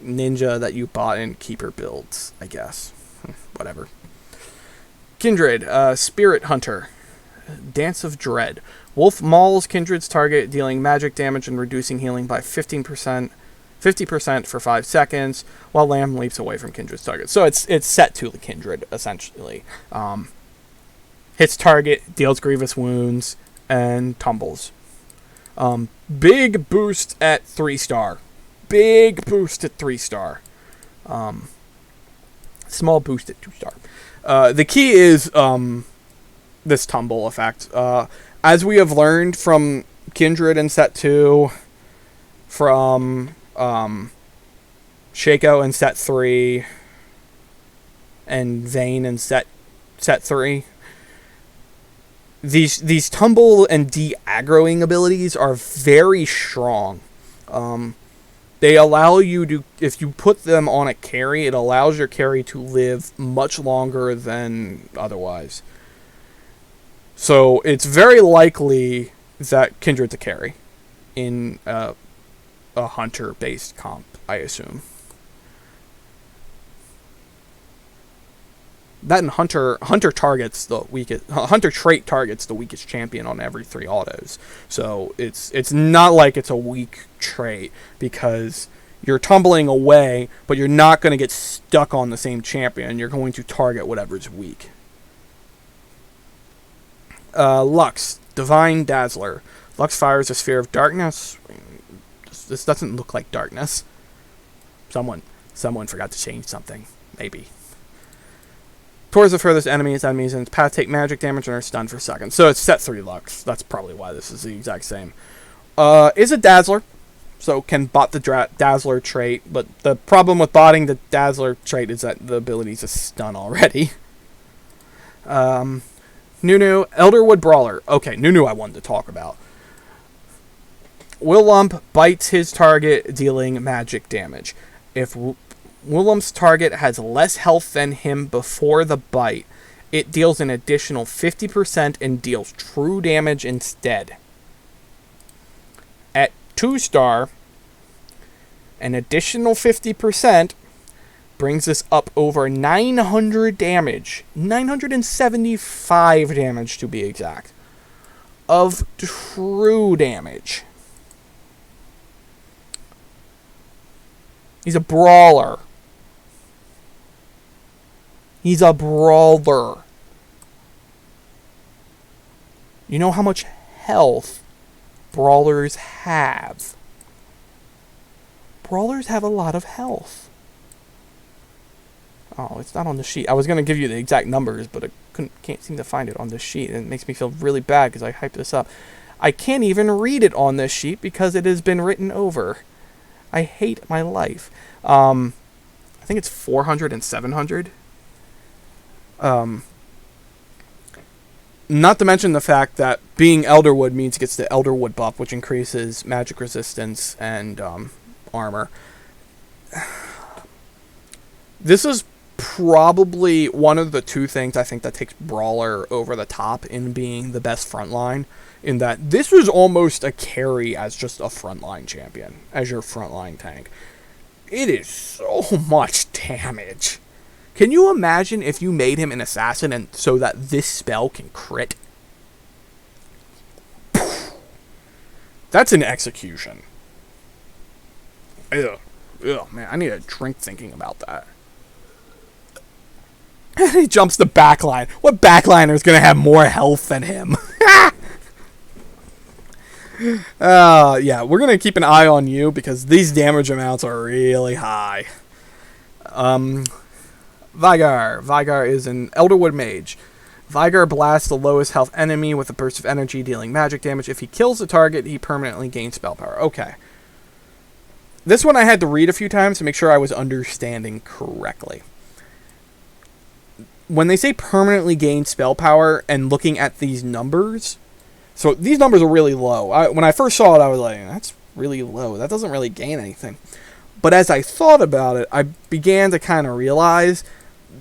ninja that you bought in Keeper builds, I guess. Whatever. Kindred, Spirit Hunter. Dance of Dread. Wolf mauls Kindred's target, dealing magic damage and reducing healing by 50% for 5 seconds, while Lamb leaps away from Kindred's target. So it's set to the Kindred, essentially. Hits target, deals grievous wounds, and tumbles. Big boost at 3-star. Big boost at 3-star. Small boost at 2-star. The key is this tumble effect. As we have learned from Kindred in set 2, from Shaco in set 3, and Vayne in set 3. These tumble and de-aggroing abilities are very strong. They allow you to, if you put them on a carry, it allows your carry to live much longer than otherwise. So it's very likely that Kindred's a carry in a hunter-based comp, I assume. That and Hunter targets the weakest. Hunter trait targets the weakest champion on every 3 autos. So it's not like it's a weak trait because you're tumbling away, but you're not going to get stuck on the same champion. You're going to target whatever's weak. Lux, Divine Dazzler. Lux fires a sphere of darkness. This doesn't look like darkness. Someone forgot to change something. Maybe. towards the furthest enemies in its path take magic damage and are stunned for seconds. So it's set 3 Lux. That's probably why this is the exact same. Is a Dazzler, so can bot the Dazzler trait, but the problem with botting the Dazzler trait is that the ability to stun already. Nunu, Elderwood Brawler. Okay, Nunu I wanted to talk about. Willump bites his target, dealing magic damage. If Willump's target has less health than him before the bite, it deals an additional 50% and deals true damage instead. At 2-star, an additional 50% brings us up over 900 damage. 975 damage to be exact. Of true damage. He's a brawler. He's a brawler. You know how much health brawlers have? Brawlers have a lot of health. Oh, it's not on the sheet. I was going to give you the exact numbers, but I can't seem to find it on this sheet. And it makes me feel really bad because I hyped this up. I can't even read it on this sheet because it has been written over. I hate my life. I think it's 400 and 700. Not to mention the fact that being Elderwood means it gets the Elderwood buff, which increases magic resistance and armor. This is probably one of the 2 things I think that takes Brawler over the top in being the best frontline. In that this was almost a carry as just a frontline champion, as your frontline tank. It is so much damage. Can you imagine if you made him an assassin and so that this spell can crit? That's an execution. Ugh, man, I need a drink thinking about that. And he jumps the backline. What backliner is going to have more health than him? Yeah, we're going to keep an eye on you because these damage amounts are really high. Vigar. Vigar is an Elderwood Mage. Vigar blasts the lowest health enemy with a burst of energy, dealing magic damage. If he kills the target, he permanently gains spell power. Okay. This one I had to read a few times to make sure I was understanding correctly. When they say permanently gain spell power and looking at these numbers... So these numbers are really low. When I first saw it, I was like, that's really low. That doesn't really gain anything. But as I thought about it, I began to kind of realize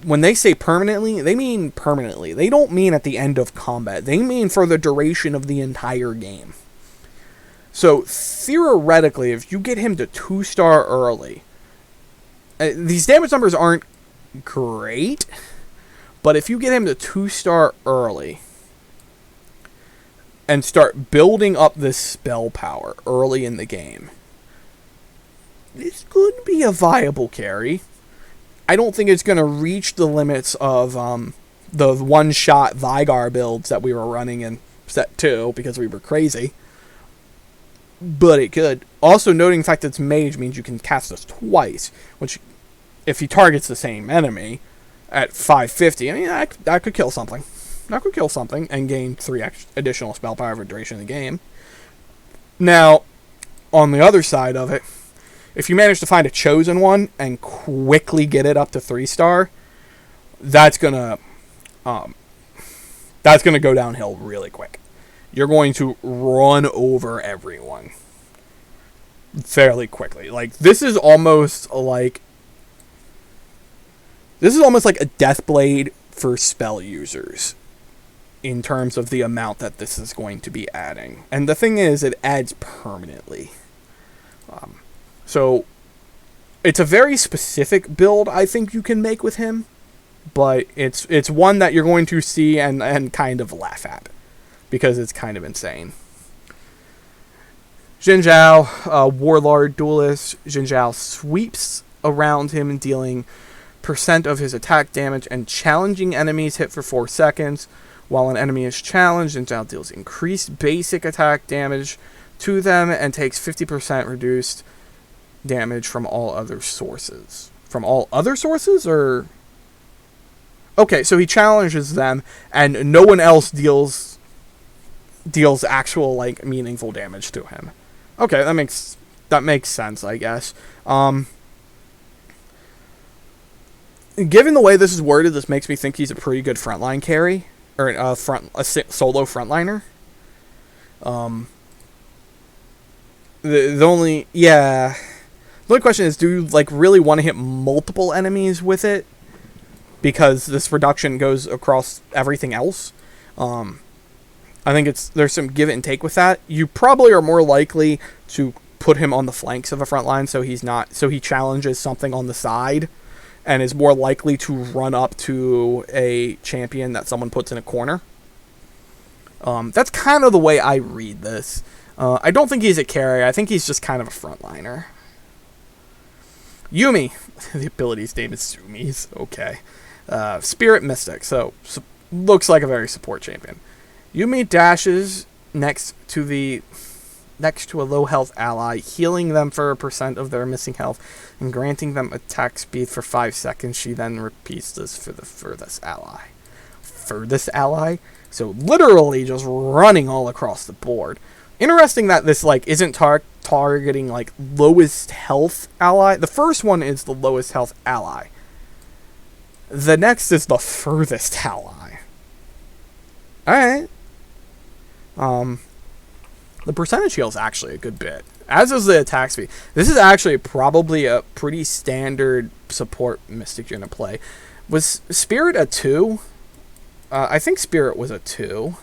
when they say permanently, they mean permanently. They don't mean at the end of combat. They mean for the duration of the entire game. So theoretically, if you get him to 2-star early, these damage numbers aren't great, but if you get him to 2-star early and start building up this spell power early in the game, this could be a viable carry. I don't think it's going to reach the limits of the one-shot Vigar builds that we were running in set 2 because we were crazy. But it could. Also, noting the fact that it's mage means you can cast this twice, which, if he targets the same enemy at 550, I mean, that could kill something. That could kill something and gain 3 additional spell power for the duration of the game. Now, on the other side of it, if you manage to find a chosen one and quickly get it up to 3-star, that's gonna go downhill really quick. You're going to run over everyone fairly quickly. Like, this is almost like a Deathblade for spell users in terms of the amount that this is going to be adding. And the thing is, it adds permanently. So, it's a very specific build I think you can make with him, but it's one that you're going to see and kind of laugh at, because it's kind of insane. Xin Zhao, Warlord Duelist. Xin Zhao sweeps around him, dealing % of his attack damage and challenging enemies hit for 4 seconds. While an enemy is challenged, Xin Zhao deals increased basic attack damage to them and takes 50% reduced damage from all other sources. From all other sources, or... Okay, so he challenges them, and no one else deals actual, like, meaningful damage to him. Okay, that makes sense, I guess. Given the way this is worded, this makes me think he's a pretty good frontline carry, or a solo frontliner. The only question is, do you, like, really want to hit multiple enemies with it? Because this reduction goes across everything else. I think there's some give and take with that. You probably are more likely to put him on the flanks of a front line, so he challenges something on the side, and is more likely to run up to a champion that someone puts in a corner. That's kind of the way I read this. I don't think he's a carry. I think he's just kind of a frontliner. Yumi. The ability's name is Sumi's. Okay. Spirit Mystic. So looks like a very support champion. Yumi dashes next to a low health ally, healing them for 1% of their missing health and granting them attack speed for 5 seconds. She then repeats this for the furthest ally. Furthest ally? So literally just running all across the board. Interesting that this, like, isn't targeting, like, lowest health ally. The first one is the lowest health ally. The next is the furthest ally. Alright. The percentage heal is actually a good bit, as is the attack speed. This is actually probably a pretty standard support Mystic unit play. Was Spirit a 2? I think Spirit was a 2.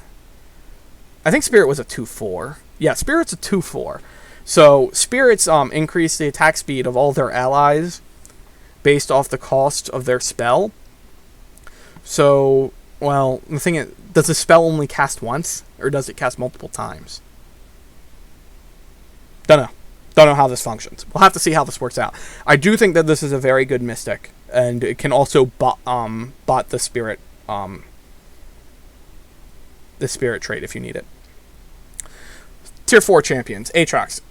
I think Spirit was a 2-4. Yeah, Spirit's a 2-4. So Spirits increase the attack speed of all their allies based off the cost of their spell. So, well, the thing is, does the spell only cast once, or does it cast multiple times? Don't know how this functions. We'll have to see how this works out. I do think that this is a very good Mystic, and it can also bot the Spirit trait if you need it. Tier 4 champions. Aatrox.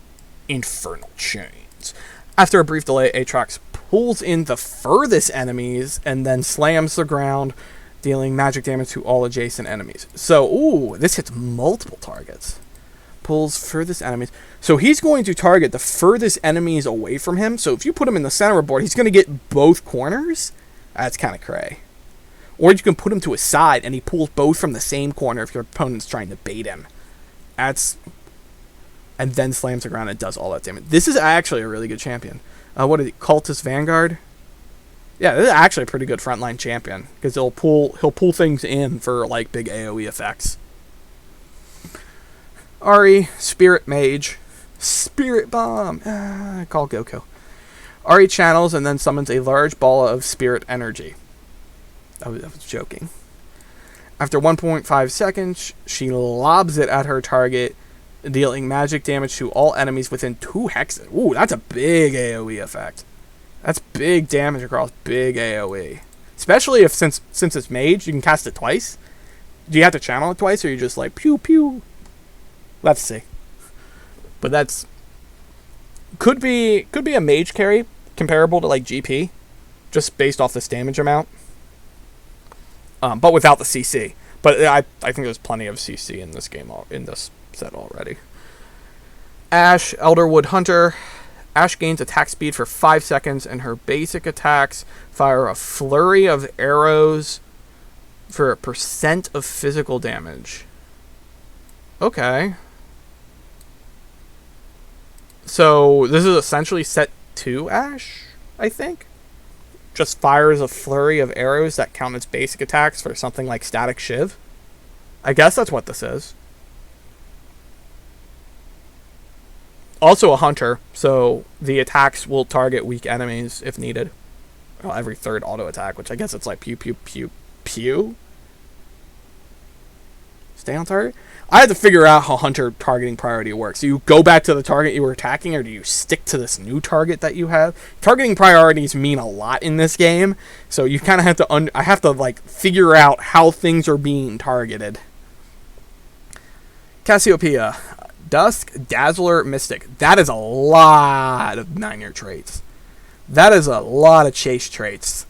Infernal Chains. After a brief delay, Aatrox pulls in the furthest enemies and then slams the ground, dealing magic damage to all adjacent enemies. So, ooh, this hits multiple targets. Pulls furthest enemies. So he's going to target the furthest enemies away from him. So if you put him in the center of the board, he's going to get both corners. That's kind of cray. Or you can put him to his side and he pulls both from the same corner if your opponent's trying to bait him. And then slams the ground and does all that damage. This is actually a really good champion. What is it? Cultist Vanguard? Yeah, this is actually a pretty good frontline champion, because he'll pull things in for, like, big AoE effects. Ari, Spirit Mage. Spirit Bomb! Call Goku. Ari channels and then summons a large ball of spirit energy. I was joking. After 1.5 seconds, she lobs it at her target, dealing magic damage to all enemies within 2 hexes. Ooh, that's a big AoE effect. That's big damage across big AoE. Especially if, since it's mage, you can cast it twice. Do you have to channel it twice, or you just like, pew, pew? Let's see. But that's... Could be a mage carry, comparable to, like, GP. Just based off this damage amount. But without the CC. But I think there's plenty of CC in this game, in this set already. Ashe, Elderwood Hunter. Ashe gains attack speed for 5 seconds, and her basic attacks fire a flurry of arrows for 1% of physical damage. Okay. So, this is essentially set 2 Ashe, I think? Just fires a flurry of arrows that count as basic attacks for something like Static Shiv. I guess that's what this is. Also a hunter, so the attacks will target weak enemies if needed. Well, every third auto attack, which I guess it's like pew, pew, pew, pew. Stay on target? I had to figure out how hunter targeting priority works. Do you go back to the target you were attacking, or do you stick to this new target that you have? Targeting priorities mean a lot in this game, so you kind of have to... I have to, like, figure out how things are being targeted. Cassiopeia. Dusk, Dazzler, Mystic. That is a lot of 9-year traits. That is a lot of chase traits.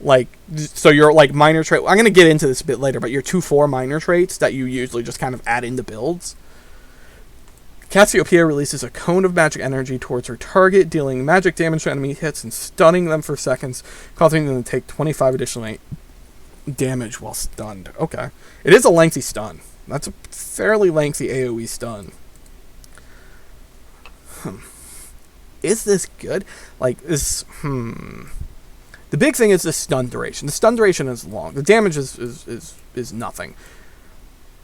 Like, so your, like, minor trait... I'm going to get into this a bit later, but your 2-4 minor traits that you usually just kind of add into builds. Cassiopeia releases a cone of magic energy towards her target, dealing magic damage to enemy hits and stunning them for seconds, causing them to take 25 additional damage while stunned. Okay. It is a lengthy stun. That's a fairly lengthy AoE stun. Is this good? Like, this... The big thing is the stun duration. The stun duration is long. The damage is nothing.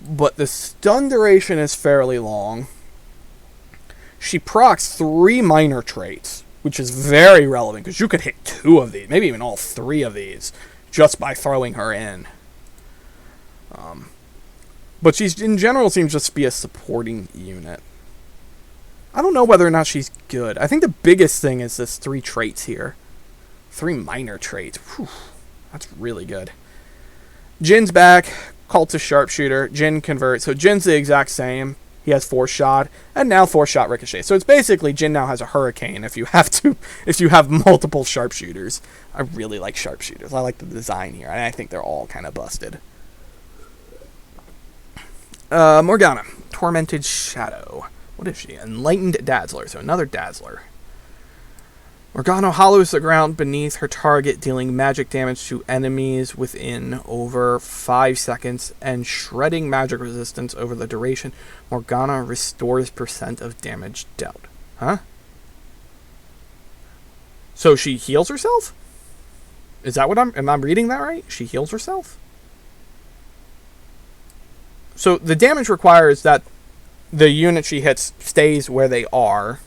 But the stun duration is fairly long. She procs 3 minor traits, which is very relevant, because you could hit 2 of these, maybe even all 3 of these, just by throwing her in. But she's, in general, seems just to be a supporting unit. I don't know whether or not she's good. I think the biggest thing is this 3 traits here. 3 minor traits. Whew, that's really good. Jin's back. Cultist Sharpshooter. Jin converts. So Jin's the exact same. He has 4 shot, and now 4 shot ricochet. So it's basically Jin now has a hurricane if you have multiple sharpshooters. I really like sharpshooters. I like the design here, and I think they're all kind of busted. Morgana. Tormented Shadow. What is she? Enlightened Dazzler. So another Dazzler. Morgana hollows the ground beneath her target, dealing magic damage to enemies within over 5 seconds and shredding magic resistance over the duration. Morgana restores % of damage dealt. Huh? So she heals herself? Is that what am I reading that right? She heals herself? So the damage requires that the unit she hits stays where they are.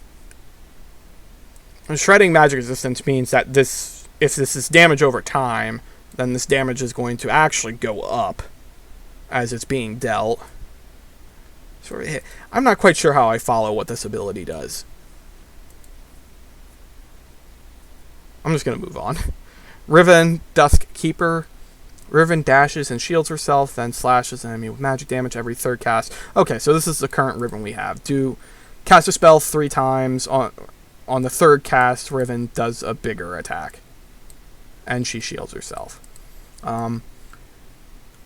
And shredding magic resistance means that if this is damage over time, then this damage is going to actually go up as it's being dealt. Sort of hit. I'm not quite sure how I follow what this ability does. I'm just going to move on. Riven, Dusk Keeper. Riven dashes and shields herself, then slashes an enemy with magic damage every 3rd cast. Okay, so this is the current Riven we have. Cast a spell 3 times. On the 3rd cast, Riven does a bigger attack. And she shields herself.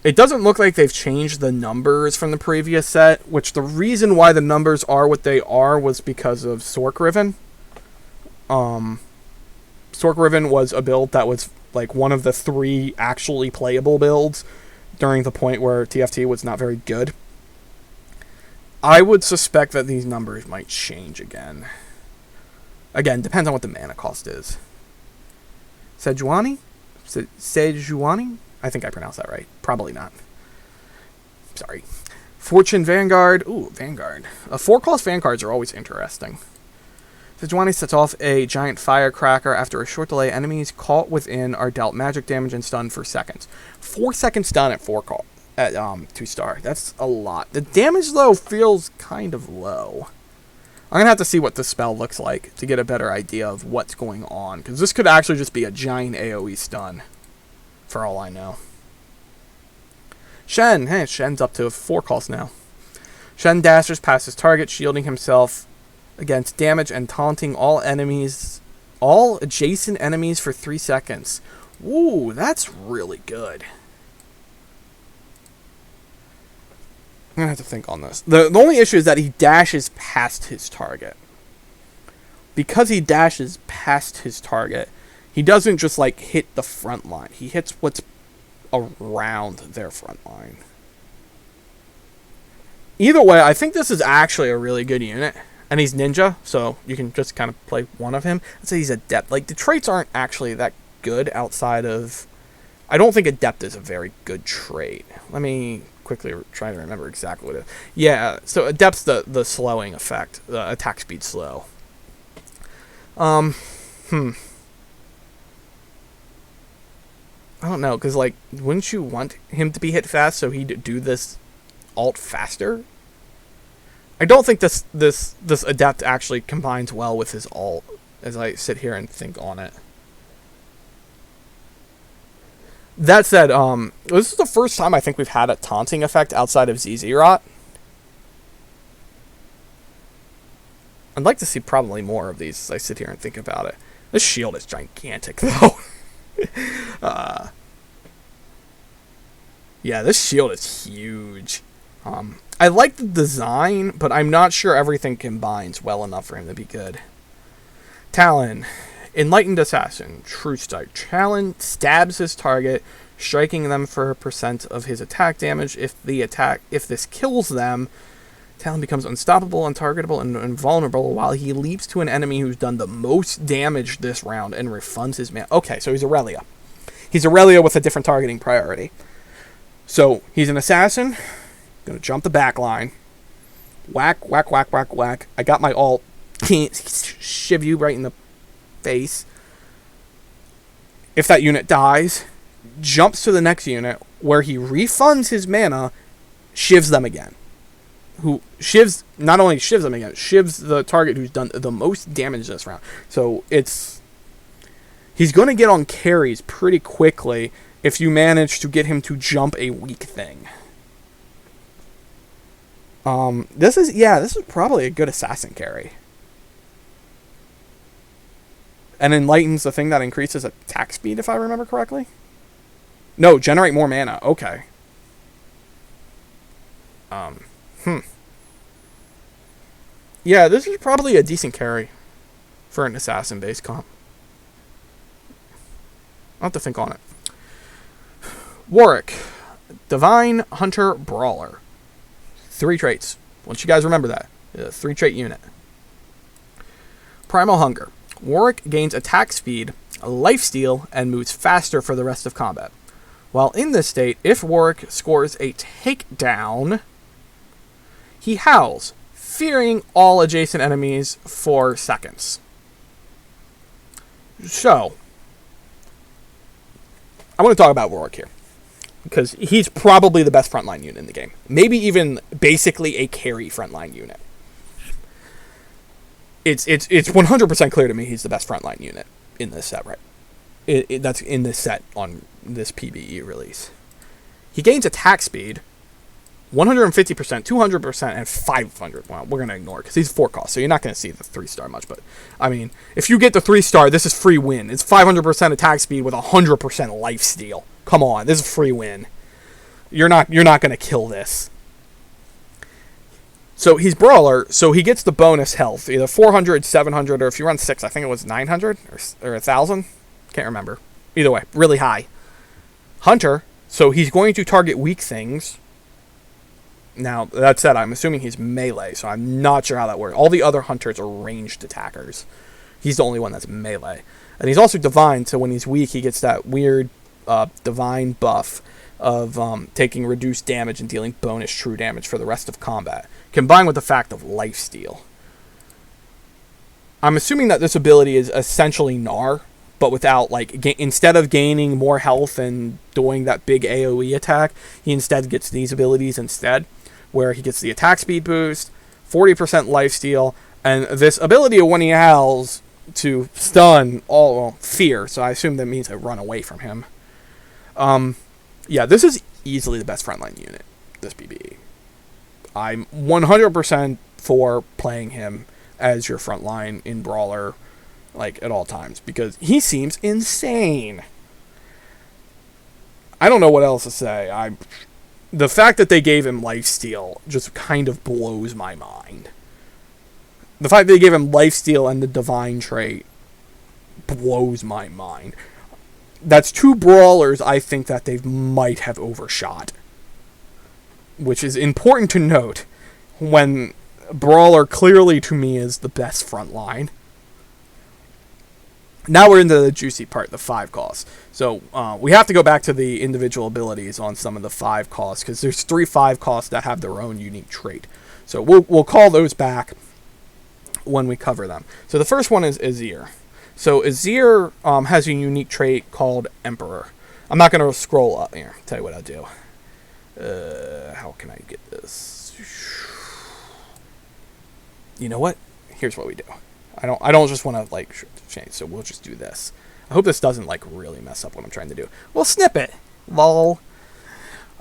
It doesn't look like they've changed the numbers from the previous set, which the reason why the numbers are what they are was because of Sork Riven. Sork Riven was a build that was like one of the 3 actually playable builds during the point where TFT was not very good. I would suspect that these numbers might change again. Again, depends on what the mana cost is. Sejuani? Sejuani? I think I pronounced that right. Probably not. Sorry. Fortune Vanguard. Ooh, Vanguard. 4-cost Vanguards are always interesting. Sejuani sets off a giant firecracker. After a short delay, enemies caught within are dealt magic damage and stunned for seconds. 4-second stun at 4-cost. At 2-star. That's a lot. The damage, though, feels kind of low. I'm going to have to see what this spell looks like to get a better idea of what's going on. Because this could actually just be a giant AoE stun. For all I know. Shen. Hey, Shen's up to 4 costs now. Shen dashes past his target, shielding himself against damage and taunting all adjacent enemies for 3 seconds. Ooh, that's really good. I'm going to have to think on this. The only issue is that he dashes past his target. Because he dashes past his target, he doesn't just, like, hit the front line. He hits what's around their front line. Either way, I think this is actually a really good unit. And he's ninja, so you can just kind of play one of him. I'd say he's adept. Like, the traits aren't actually that good outside of... I don't think adept is a very good trait. Let me quickly try to remember exactly what it is. Yeah, so adept's the slowing effect. The attack speed slow. I don't know, because, like, wouldn't you want him to be hit fast so he'd do this alt faster? I don't think this adept actually combines well with his alt, as I sit here and think on it. That said, this is the first time I think we've had a taunting effect outside of Zizirot. I'd like to see probably more of these as I sit here and think about it. This shield is gigantic, though. Yeah, this shield is huge. I like the design, but I'm not sure everything combines well enough for him to be good. Talon. Enlightened Assassin. True Strike. Talon stabs his target, striking them for a percent of his attack damage. If this kills them, Talon becomes unstoppable, untargetable, and invulnerable while he leaps to an enemy who's done the most damage this round and refunds his mana. Okay, so he's Aurelia. He's Aurelia with a different targeting priority. So, he's an assassin. Gonna jump the back line. Whack, whack, whack, whack, whack. I got my ult. Can't shiv you right in the face. If that unit dies, jumps to the next unit where he refunds his mana, shivs them again. Who shivs, not only shivs them again, shivs the target who's done the most damage this round. So he's going to get on carries pretty quickly if you manage to get him to jump a weak thing. This is probably a good assassin carry. And Enlightens the thing that increases attack speed, if I remember correctly. No, generate more mana. Okay. Yeah, this is probably a decent carry for an assassin-based comp. I'll have to think on it. Warwick. Divine Hunter Brawler. 3 traits. Once you guys remember that. 3-trait unit. Primal Hunger. Warwick gains attack speed, lifesteal, and moves faster for the rest of combat. While in this state, if Warwick scores a takedown, he howls, fearing all adjacent enemies for seconds. So, I want to talk about Warwick here, because he's probably the best frontline unit in the game. Maybe even basically a carry frontline unit. It's 100% clear to me he's the best frontline unit in this set, right? That's in this set on this PBE release. He gains attack speed, 150%, 200%, and 500. Well, we're going to ignore it because he's 4 cost, so you're not going to see the 3-star much. But, I mean, if you get the 3-star, this is free win. It's 500% attack speed with 100% lifesteal. Come on, this is free win. You're not going to kill this. So he's Brawler, so he gets the bonus health, either 400, 700, or if you run 6, I think it was 900 or 1,000. Can't remember. Either way, really high. Hunter, so he's going to target weak things. Now, that said, I'm assuming he's melee, so I'm not sure how that works. All the other hunters are ranged attackers. He's the only one that's melee. And he's also divine, so when he's weak, he gets that weird divine buff of taking reduced damage and dealing bonus true damage for the rest of combat, combined with the fact of lifesteal. I'm assuming that this ability is essentially Gnar, but without, like, instead of gaining more health and doing that big AoE attack, he instead gets these abilities instead, where he gets the attack speed boost, 40% lifesteal, and this ability of when he howls to stun all fear, so I assume that means I run away from him. Yeah, this is easily the best frontline unit, this PBE. I'm 100% for playing him as your frontline in Brawler, like, at all times, because he seems insane. I don't know what else to say. The fact that they gave him lifesteal just kind of blows my mind. The fact that they gave him lifesteal and the divine trait blows my mind. That's 2 Brawlers I think that they might have overshot. Which is important to note when Brawler clearly to me is the best frontline. Now we're into the juicy part, the 5 costs. So we have to go back to the individual abilities on some of the 5 costs, because there's 3 5 costs that have their own unique trait. So we'll call those back when we cover them. So the first one is Azir. So Azir has a unique trait called Emperor. I'm not going to scroll up here. Tell you what I'll do. How can I get this? You know what? Here's what we do. I don't just want to, like, change, so we'll just do this. I hope this doesn't, like, really mess up what I'm trying to do. We'll snip it. Lol.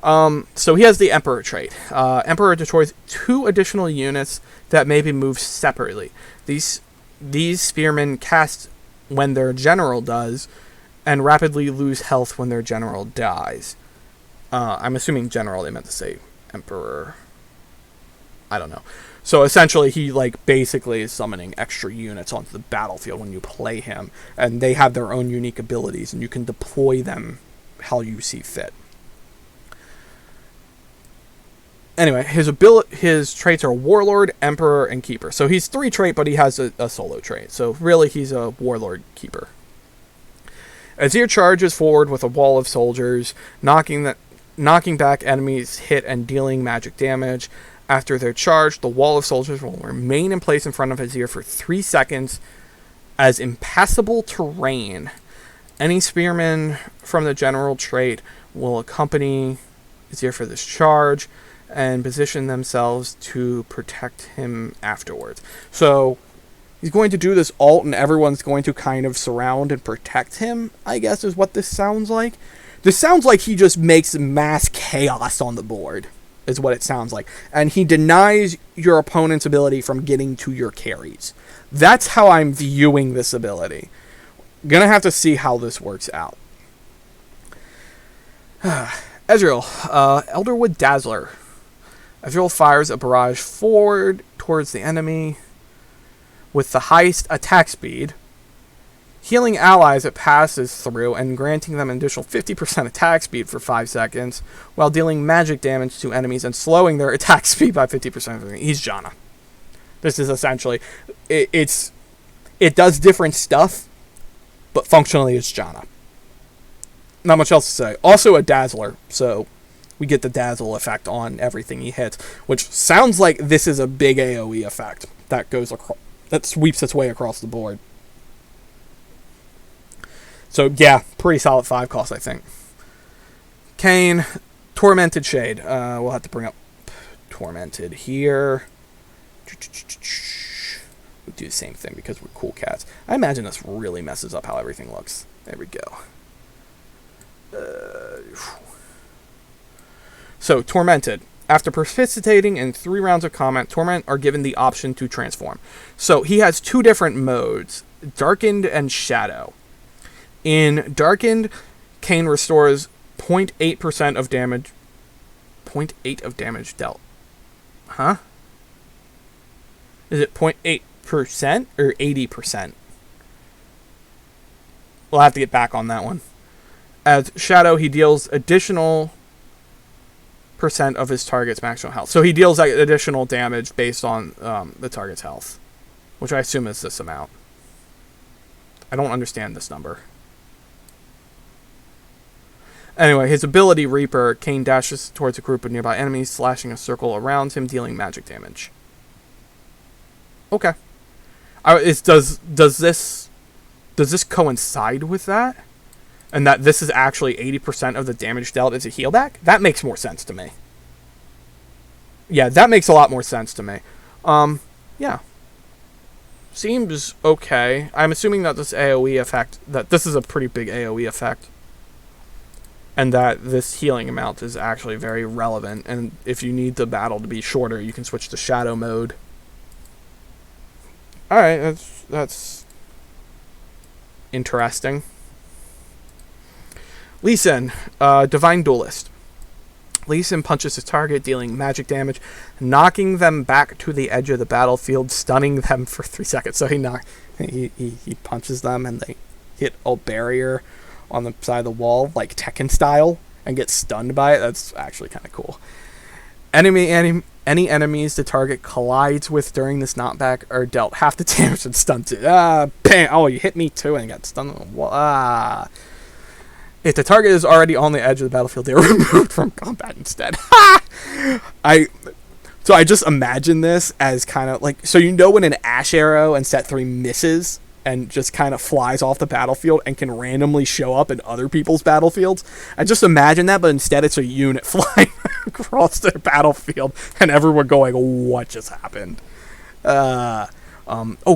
So he has the Emperor trait. Emperor destroys 2 additional units that may be moved separately. These spearmen cast when their general does and rapidly lose health when their general dies. I'm assuming general, they meant to say emperor. I don't know. So essentially, he like basically is summoning extra units onto the battlefield when you play him, and they have their own unique abilities, and you can deploy them how you see fit. Anyway, his traits are Warlord, Emperor, and Keeper. So he's 3 trait, but he has a solo trait. So really, he's a Warlord Keeper. Azir charges forward with a wall of soldiers, knocking back enemies hit and dealing magic damage. After their charge, the wall of soldiers will remain in place in front of Azir for 3 seconds as impassable terrain. Any spearmen from the general trait will accompany Azir for this charge and position themselves to protect him afterwards. So he's going to do this ult, and everyone's going to kind of surround and protect him, I guess is what this sounds like. This sounds like he just makes mass chaos on the board, is what it sounds like. And he denies your opponent's ability from getting to your carries. That's how I'm viewing this ability. Gonna have to see how this works out. Ezreal, Elderwood Dazzler. Ezreal fires a barrage forward towards the enemy with the highest attack speed, healing allies it passes through and granting them an additional 50% attack speed for 5 seconds, while dealing magic damage to enemies and slowing their attack speed by 50%. He's Janna. This is essentially... It does different stuff, but functionally it's Janna. Not much else to say. Also a Dazzler, so we get the dazzle effect on everything he hits, which sounds like this is a big AoE effect that goes across, that sweeps its way across the board. So yeah, pretty solid 5 cost, I think. Kayn, Tormented Shade. We'll have to bring up Tormented here. We'll do the same thing because we're cool cats. I imagine this really messes up how everything looks. There we go. So, Tormented. After participating in 3 rounds of combat, Torment are given the option to transform. So, he has 2 different modes, Darkened and Shadow. In Darkened, Kayn restores 0.8% of damage. 0.8 of damage dealt. Huh? Is it 0.8% or 80%? We'll have to get back on that one. As Shadow, he deals additional percent of his target's maximum health. So he deals like additional damage based on the target's health, which I assume is this amount. I don't understand this number. Anyway, his ability Reaper, Kayn dashes towards a group of nearby enemies, slashing a circle around him, dealing magic damage. Okay. Does this coincide with that? And that this is actually 80% of the damage dealt is a heal back? That makes more sense to me. Yeah, that makes a lot more sense to me. Yeah. Seems okay. I'm assuming that this AoE effect, that this is a pretty big AoE effect. And that this healing amount is actually very relevant. And if you need the battle to be shorter, you can switch to Shadow mode. Alright, that's interesting. Lee Sin, Divine Duelist. Lee Sin punches his target, dealing magic damage, knocking them back to the edge of the battlefield, stunning them for 3 seconds. So he punches them and they hit a barrier on the side of the wall, like Tekken style, and get stunned by it. That's actually kind of cool. Any enemies the target collides with during this knockback are dealt half the damage and stunned it. Bam! Oh, you hit me too and got stunned. If the target is already on the edge of the battlefield, they are removed from combat instead. So I just imagine this as kind of like, so you know when an Ash Arrow in set 3 misses and just kind of flies off the battlefield and can randomly show up in other people's battlefields? I just imagine that, but instead it's a unit flying across the battlefield and everyone going, what just happened? Oh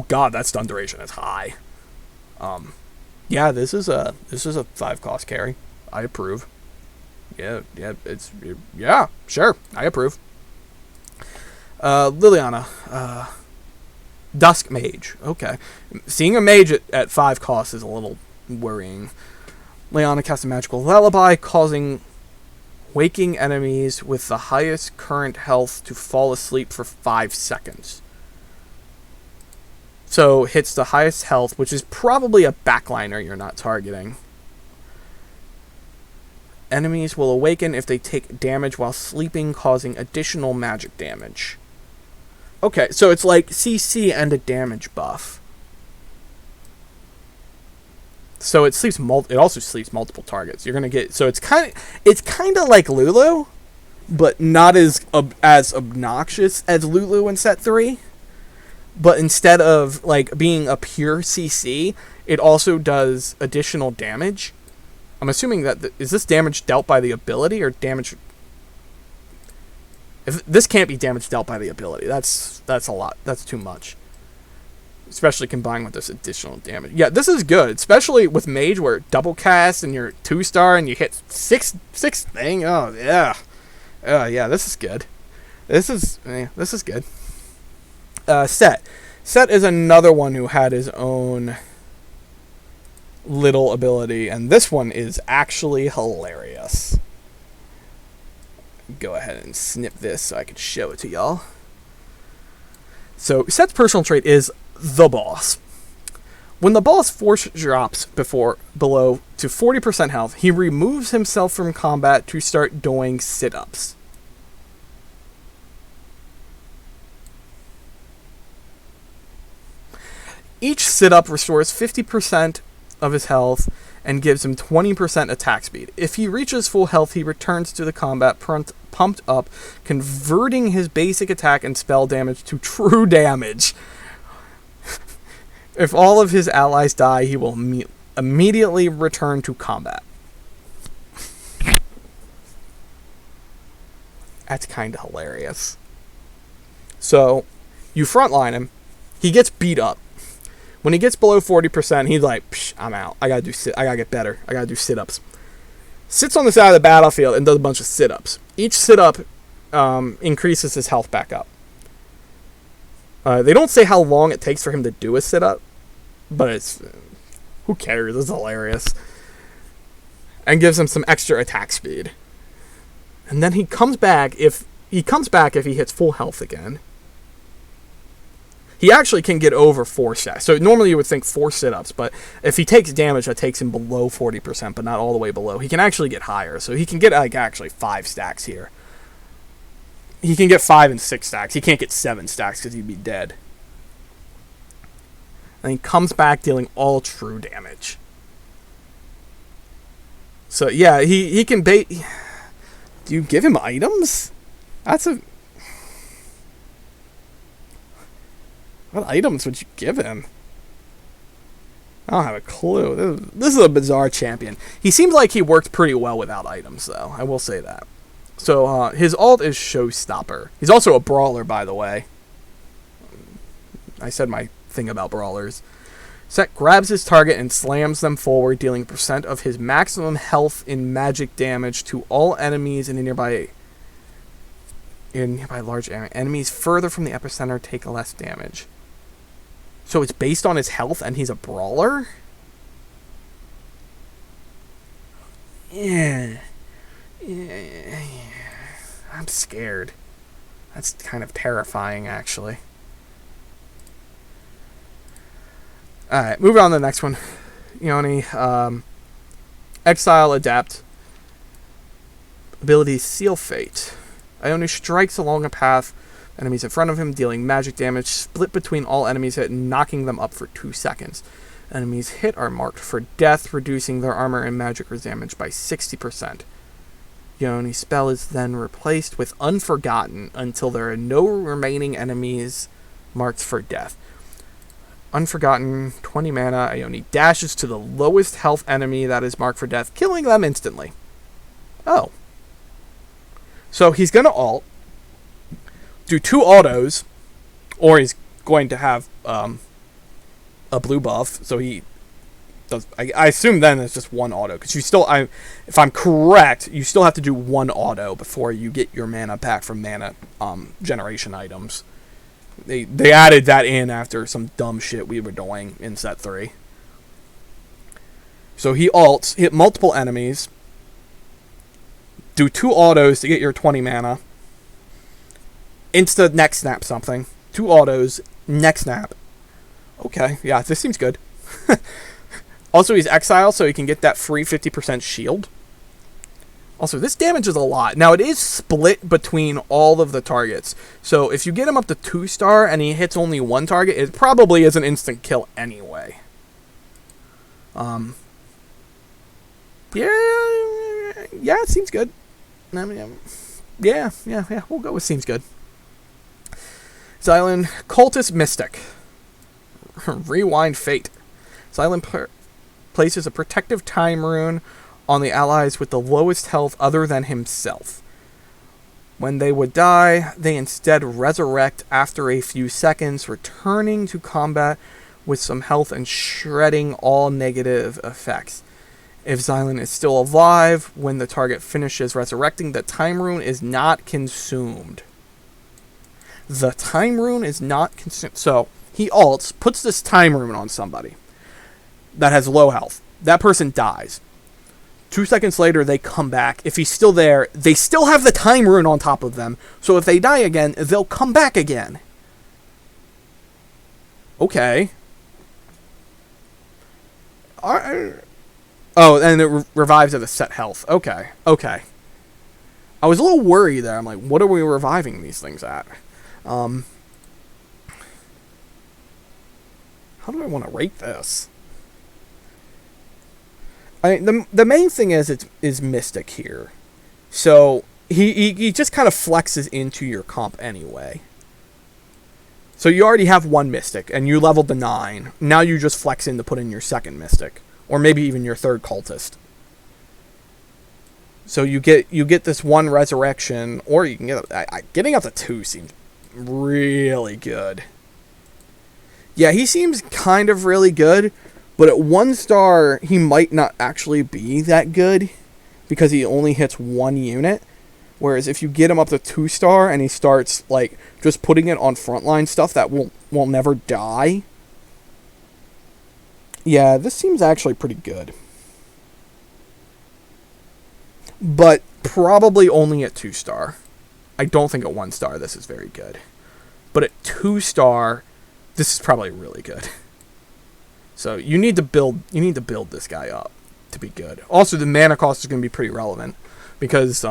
god, that stun duration is high. Yeah, this is a 5 cost carry. I approve. Yeah, sure, I approve. Liliana, Dusk Mage. Okay, seeing a mage at 5 costs is a little worrying. Leona casts a magical lullaby, causing waking enemies with the highest current health to fall asleep for 5 seconds. So hits the highest health, which is probably a backliner you're not targeting. Enemies will awaken if they take damage while sleeping, causing additional magic damage. Okay, so it's like CC and a damage buff. So it sleeps it also sleeps multiple targets. You're gonna get, so it's kind of like Lulu, but not as obnoxious as Lulu in set 3. But instead of like being a pure CC, it also does additional damage. I'm assuming that is this damage dealt by the ability or damage? If this can't be damage dealt by the ability, that's a lot. That's too much. Especially combined with this additional damage. Yeah, this is good, especially with Mage where double cast and you're 2-star and you hit six thing. Oh yeah, yeah. This is good. This is good. Set is another one who had his own little ability, and this one is actually hilarious. Go ahead and snip this so I can show it to y'all. So Set's personal trait is the boss. When the boss force drops below to 40% health, he removes himself from combat to start doing sit-ups. Each sit-up restores 50% of his health and gives him 20% attack speed. If he reaches full health, he returns to the combat pumped up, converting his basic attack and spell damage to true damage. If all of his allies die, he will immediately return to combat. That's kind of hilarious. So, you frontline him. He gets beat up. When he gets below 40%, he's like, I'm out. I gotta get better. I gotta do sit-ups. Sits on the side of the battlefield and does a bunch of sit-ups. Each sit-up increases his health back up. They don't say how long it takes for him to do a sit-up, but it's... who cares? It's hilarious. And gives him some extra attack speed. And then he comes back if he hits full health again. He actually can get over 4 stacks. So normally you would think 4 sit-ups, but if he takes damage, that takes him below 40%, but not all the way below. He can actually get higher. So he can get like actually 5 stacks here. He can get 5 and 6 stacks. He can't get 7 stacks because he'd be dead. And he comes back dealing all true damage. So yeah, he can bait. Do you give him items? That's a... What items would you give him? I don't have a clue. This is a bizarre champion. He seems like he worked pretty well without items, though. I will say that. So, his ult is Showstopper. He's also a brawler, by the way. I said my thing about brawlers. Set grabs his target and slams them forward, dealing % of his maximum health in magic damage to all enemies in a nearby large area. Enemies further from the epicenter take less damage. So it's based on his health and he's a brawler? Yeah. I'm scared. That's kind of terrifying, actually. Alright, moving on to the next one. Yoni, Exile Adapt. Ability Seal Fate. Ione strikes along a path, enemies in front of him, dealing magic damage, split between all enemies hit, knocking them up for 2 seconds. Enemies hit are marked for death, reducing their armor and magic damage by 60%. Ione's spell is then replaced with Unforgotten until there are no remaining enemies marked for death. Unforgotten, 20 mana, Ione dashes to the lowest health enemy that is marked for death, killing them instantly. Oh. So he's going to ult, do 2 autos, or he's going to have a blue buff. So he does. I assume then it's just 1 auto, because you still, if I'm correct, you still have to do 1 auto before you get your mana back from mana generation items. They added that in after some dumb shit we were doing in set 3. So he ults, hit multiple enemies, do 2 autos to get your 20 mana, insta next snap something, 2 autos, next snap. Okay, yeah, this seems good. Also, he's exile, so he can get that free 50% shield. Also, this damages a lot. Now, it is split between all of the targets. So, if you get him up to 2-star and he hits only 1 target, it probably is an instant kill anyway. Yeah, it seems good. I mean, yeah, we'll go with seems good. Xylan, Cultist Mystic. Rewind Fate. Xylan places a protective time rune on the allies with the lowest health other than himself. When they would die, they instead resurrect after a few seconds, returning to combat with some health and shredding all negative effects. If Xylan is still alive when the target finishes resurrecting, the time rune is not consumed. The time rune is not consumed. So, he ults, puts this time rune on somebody that has low health. That person dies. 2 seconds later, they come back. If he's still there, they still have the time rune on top of them. So if they die again, they'll come back again. Okay. Oh, and it revives at a set health. Okay. I was a little worried there. I'm like, what are we reviving these things at? How do I want to rate this? The main thing is Mystic here. So, he just kind of flexes into your comp anyway. So you already have 1 Mystic, and you leveled to 9. Now you just flex in to put in your 2nd Mystic. Or maybe even your 3rd Cultist. So you get this 1 Resurrection, or you can get... getting up to 2 seems really good. Yeah, he seems kind of really good, but at 1 star, he might not actually be that good, because he only hits 1 unit. Whereas if you get him up to 2 star, and he starts, like, just putting it on frontline stuff that will never die... Yeah, this seems actually pretty good. But probably only at 2 star. I don't think at 1 star this is very good. But at 2 star, this is probably really good. So you need to build this guy up to be good. Also, the mana cost is going to be pretty relevant because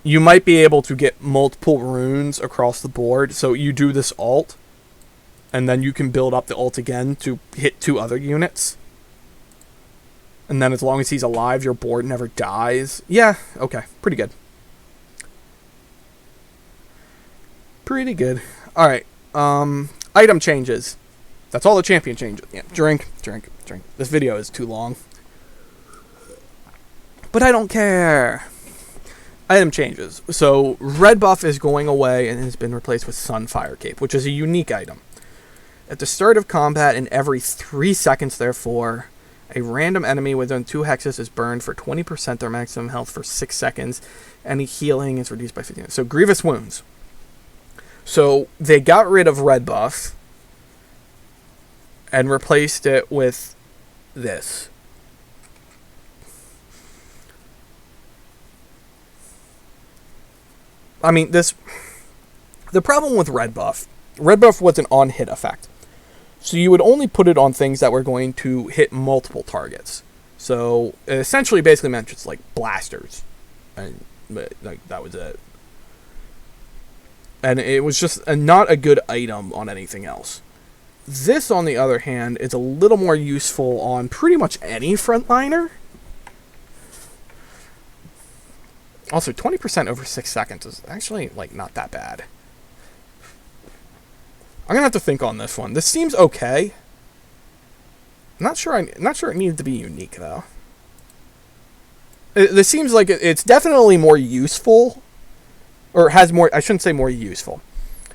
you might be able to get multiple runes across the board. So you do this ult, and then you can build up the ult again to hit 2 other units. And then as long as he's alive, your board never dies. Yeah, okay, pretty good. Pretty good. Alright, item changes. That's all the champion changes. Yeah, drink. This video is too long. But I don't care. Item changes. So, red buff is going away and has been replaced with Sunfire Cape, which is a unique item. At the start of combat and every 3 seconds, therefore, a random enemy within 2 hexes is burned for 20% their maximum health for 6 seconds. Any healing is reduced by 50%. So, Grievous Wounds. So, they got rid of red buff and replaced it with this. I mean, the problem with red buff was an on-hit effect. So you would only put it on things that were going to hit multiple targets. So it essentially basically meant just like blasters. And like that was it. And it was just not a good item on anything else. This, on the other hand, is a little more useful on pretty much any frontliner. Also, 20% over 6 seconds is actually, like, not that bad. I'm gonna have to think on this one. This seems okay. I'm not sure it needed to be unique, though. This seems like it's definitely more useful. Or has more... I shouldn't say more useful.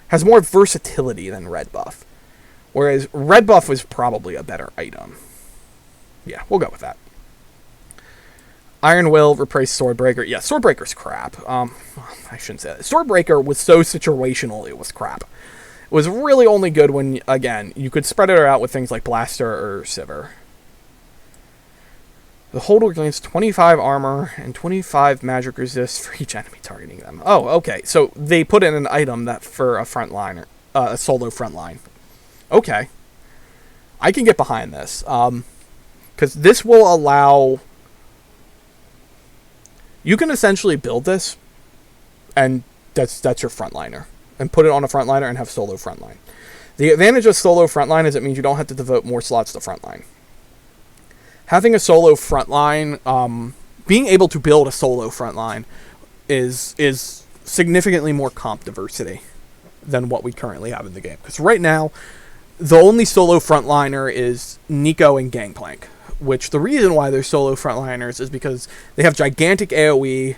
Has more versatility than red buff. Whereas red buff was probably a better item. Yeah, we'll go with that. Iron Will replaced Swordbreaker. Yeah, Swordbreaker's crap. I shouldn't say that. Swordbreaker was so situational, it was crap. It was really only good when, again, you could spread it out with things like Blaster or Sivir. The holder gains 25 armor and 25 magic resist for each enemy targeting them. Oh, okay. So they put in an item that for a frontliner, a solo frontline. Okay. I can get behind this. Because this will allow... You can essentially build this, and that's your frontliner. And put it on a frontliner and have solo frontline. The advantage of solo frontline is it means you don't have to devote more slots to frontline. Having a solo frontline, being able to build a solo frontline is significantly more comp diversity than what we currently have in the game. Because right now, the only solo frontliner is Nico and Gangplank. Which the reason why they're solo frontliners is because they have gigantic AoE.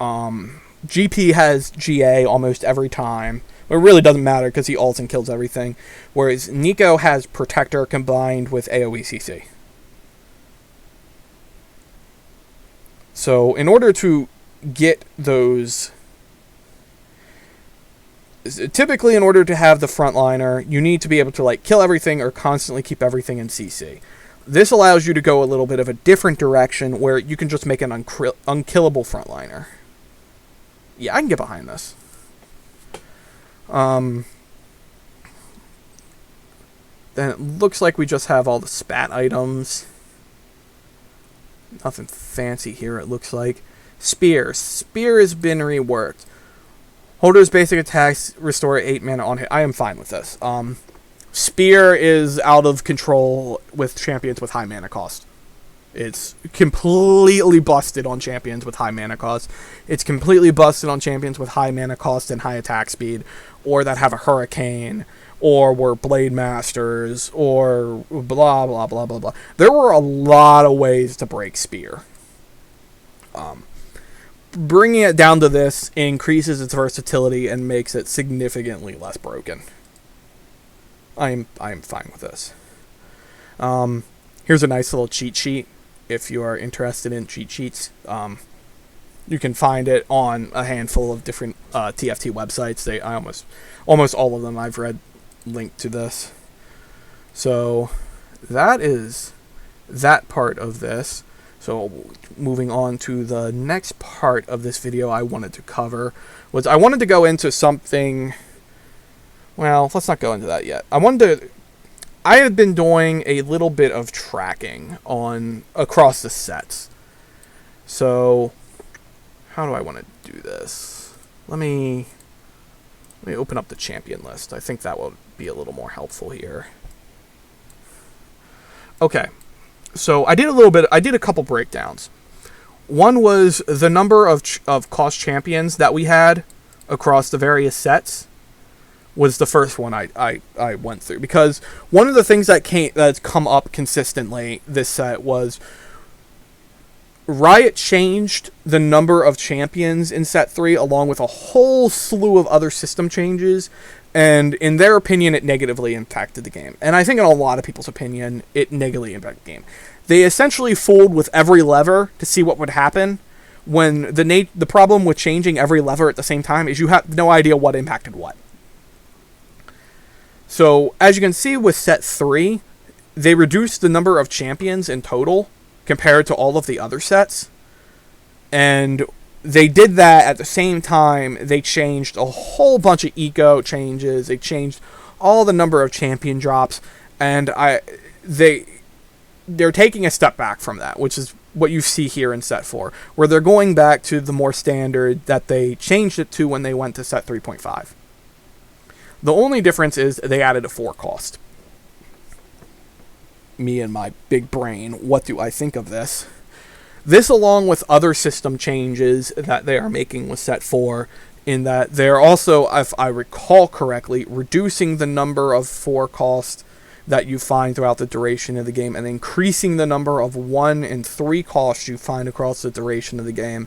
GP has GA almost every time. It really doesn't matter because he ults and kills everything. Whereas Nico has Protector combined with AoE CC. So in order to get those... Typically in order to have the frontliner, you need to be able to like kill everything or constantly keep everything in CC. This allows you to go a little bit of a different direction where you can just make an unkillable frontliner. Yeah, I can get behind this. Then it looks like we just have all the spat items. Nothing fancy here, it looks like. Spear. Spear has been reworked. Holder's basic attacks restore 8 mana on hit. I am fine with this. Spear is out of control with champions with high mana cost. It's completely busted on champions with high mana cost. It's completely busted on champions with high mana cost and high attack speed, or that have a hurricane, or were blade masters, or blah, blah, blah, blah, blah. There were a lot of ways to break Spear. Bringing it down to this increases its versatility and makes it significantly less broken. I'm fine with this. Here's a nice little cheat sheet if you are interested in cheat sheets. You can find it on a handful of different TFT websites. Almost all of them I've read linked to this. So that is that part of this. So moving on to the next part of this video I wanted to cover was I wanted to go into something. Well, let's not go into that yet. I had been doing a little bit of tracking across the sets. So, how do I want to do this? Let me open up the champion list. I think that will be a little more helpful here. Okay, so I did a couple breakdowns. One was the number of cost champions that we had across the various sets. Was the first one I went through, because one of the things that's come up consistently this set was Riot changed the number of champions in set 3 along with a whole slew of other system changes, and in their opinion it negatively impacted the game. And I think in a lot of people's opinion it negatively impacted the game. They essentially fooled with every lever to see what would happen, when the problem with changing every lever at the same time is you have no idea what impacted what. So, as you can see with set 3, they reduced the number of champions in total compared to all of the other sets. And they did that at the same time they changed a whole bunch of eco changes. They changed all the number of champion drops. And they're taking a step back from that, which is what you see here in set 4, where they're going back to the more standard that they changed it to when they went to set 3.5. The only difference is they added a 4 cost. Me and my big brain, what do I think of this? This, along with other system changes that they are making with set 4, in that they're also, if I recall correctly, reducing the number of 4 cost that you find throughout the duration of the game, and increasing the number of 1 and 3 costs you find across the duration of the game,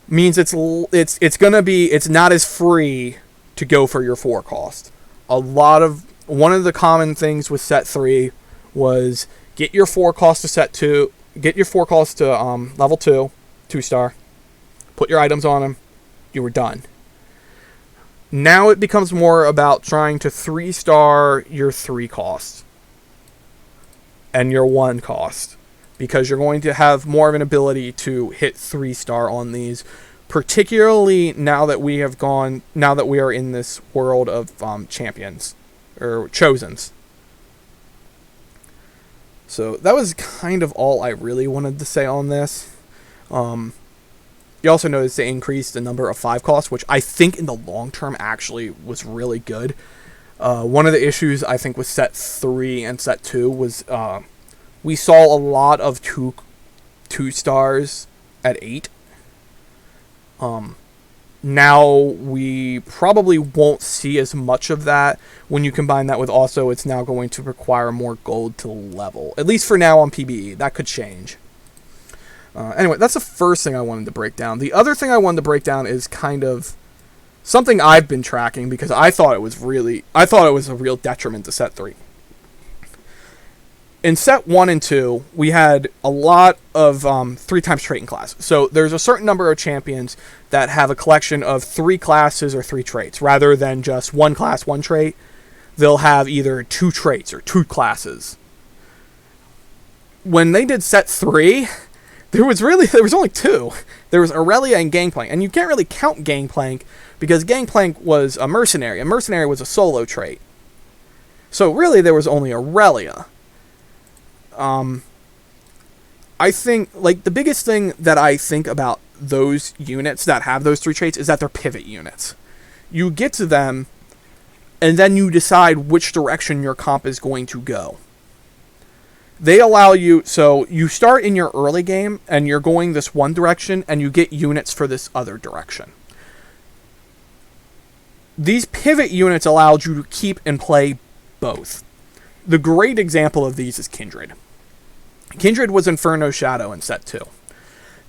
means it's not as free to go for your 4 cost. One of the common things with set 3 was get your 4 cost to set 2, get your 4 cost to level 2 star, put your items on them, you were done. Now it becomes more about trying to 3-star your 3 cost and your 1 cost because you're going to have more of an ability to hit 3-star on these, particularly now that we are in this world of champions or chosens. So that was kind of all I really wanted to say on this. You also notice they increased the number of 5 costs, which I think in the long term actually was really good. One of the issues I think with set 3 and set 2 was we saw a lot of 2 stars at 8. Now we probably won't see as much of that when you combine that with also it's now going to require more gold to level. At least for now on PBE. That could change. Anyway, that's the first thing I wanted to break down. The other thing I wanted to break down is kind of something I've been tracking because I thought it was a real detriment to set 3. In set 1 and 2, we had a lot of 3 times trait in class. So there's a certain number of champions that have a collection of 3 classes or 3 traits. Rather than just 1 class, 1 trait, they'll have either 2 traits or 2 classes. When they did set 3, there was only 2. There was Aurelia and Gangplank. And you can't really count Gangplank because Gangplank was a mercenary. A mercenary was a solo trait. So really there was only Aurelia. I think, like, the biggest thing that I think about those units that have those 3 traits is that they're pivot units. You get to them, and then you decide which direction your comp is going to go. They allow you, so you start in your early game, and you're going this one direction, and you get units for this other direction. These pivot units allowed you to keep and play both. The great example of these is Kindred. Kindred was Inferno Shadow in set 2.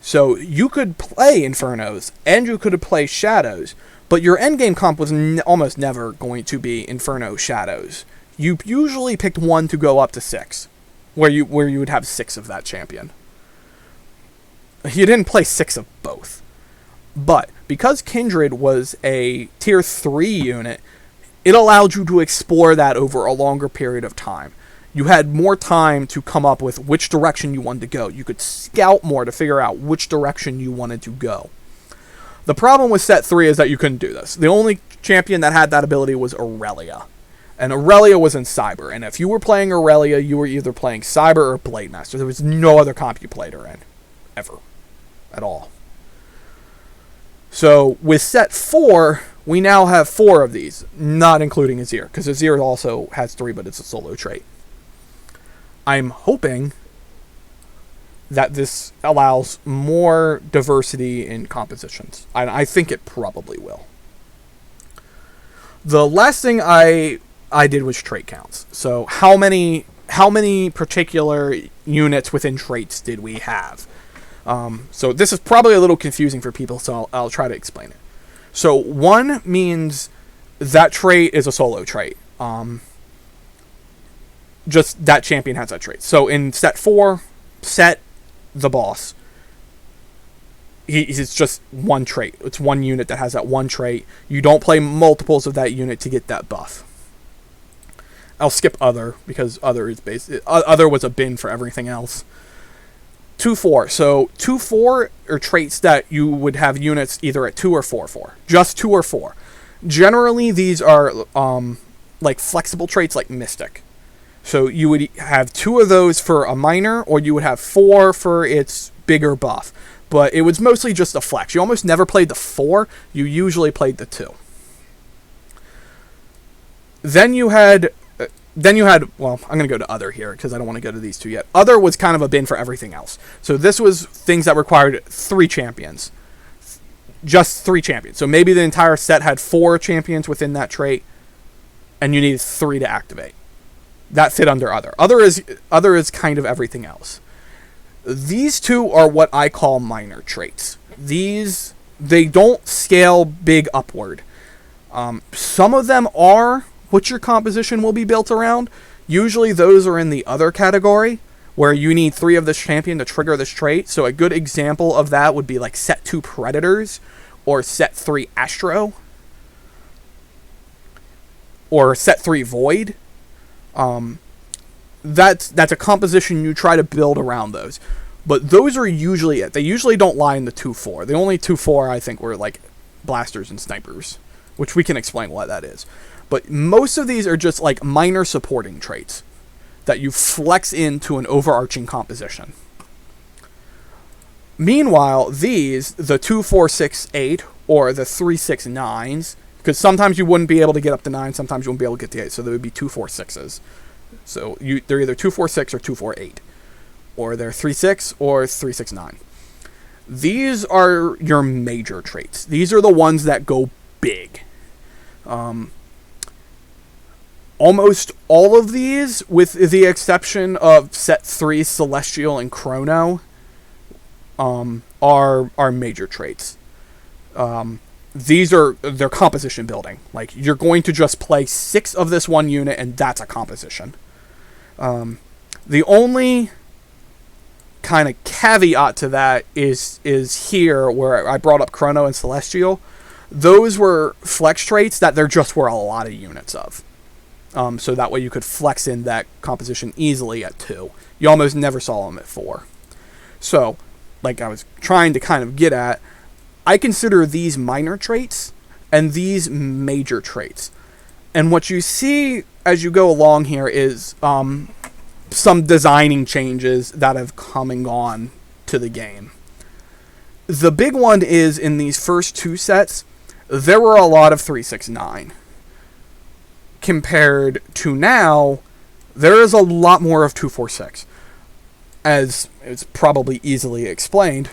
So you could play Infernos, and you could play Shadows, but your endgame comp was almost never going to be Inferno Shadows. You usually picked one to go up to 6, where you would have 6 of that champion. You didn't play 6 of both. But because Kindred was a tier 3 unit, it allowed you to explore that over a longer period of time. You had more time to come up with which direction you wanted to go. You could scout more to figure out which direction you wanted to go. The problem with set 3 is that you couldn't do this. The only champion that had that ability was Aurelia. And Aurelia was in Cyber. And if you were playing Aurelia, you were either playing Cyber or Blade Master. There was no other comp you played her in. Ever. At all. So, with set 4, we now have 4 of these. Not including Azir. Because Azir also has 3, but it's a solo trait. I'm hoping that this allows more diversity in compositions. I think it probably will. The last thing I did was trait counts. So how many particular units within traits did we have? So this is probably a little confusing for people, so I'll try to explain it. So 1 means that trait is a solo trait. Just that champion has that trait. So in set 4, Set, the boss, he's just 1 trait. It's 1 unit that has that 1 trait. You don't play multiples of that unit to get that buff. I'll skip Other, because Other is Other was a bin for everything else. 2-4. So 2-4 are traits that you would have units either at 2 or 4-4. Just 2 or 4. Generally, these are like flexible traits like Mystic. So you would have 2 of those for a minor, or you would have 4 for its bigger buff. But it was mostly just a flex. You almost never played the 4. You usually played the 2. Then you had, well, I'm going to go to Other here, because I don't want to go to these 2 yet. Other was kind of a bin for everything else. So this was things that required 3 champions. Just 3 champions. So maybe the entire set had 4 champions within that trait, and you needed 3 to activate. That fit under Other. Other is kind of everything else. These 2 are what I call minor traits. They don't scale big upward. Some of them are what your composition will be built around. Usually those are in the Other category, where you need 3 of this champion to trigger this trait. So a good example of that would be like set 2 Predators, or set 3 Astro, or set 3 Void. that's a composition you try to build around those. But those are usually it. They usually don't lie in the 2-4. The only 2-4 I think were like blasters and snipers, which we can explain what that is. But most of these are just like minor supporting traits that you flex into an overarching composition. Meanwhile, these, the 2-4-6-8 or the 3-6-9s, because sometimes you wouldn't be able to get up to 9, sometimes you wouldn't be able to get to 8, so there would be 2-4-6s. So they're either 2-4-6 or 2-4-8, or they're 3-6 or 3-6-9. These are your major traits. These are the ones that go big. Almost all of these, with the exception of set 3 Celestial and Chrono, are major traits. They're composition building. Like, you're going to just play 6 of this one unit, and that's a composition. The only kind of caveat to that is here, where I brought up Chrono and Celestial. Those were flex traits that there just were a lot of units of. So that way you could flex in that composition easily at 2. You almost never saw them at 4. So, like I was trying to kind of get at, I consider these minor traits and these major traits. And what you see as you go along here is some designing changes that have come and gone to the game. The big one is in these first 2 sets, there were a lot of 3-6-9. Compared to now, there is a lot more of 2-4-6. As it's probably easily explained,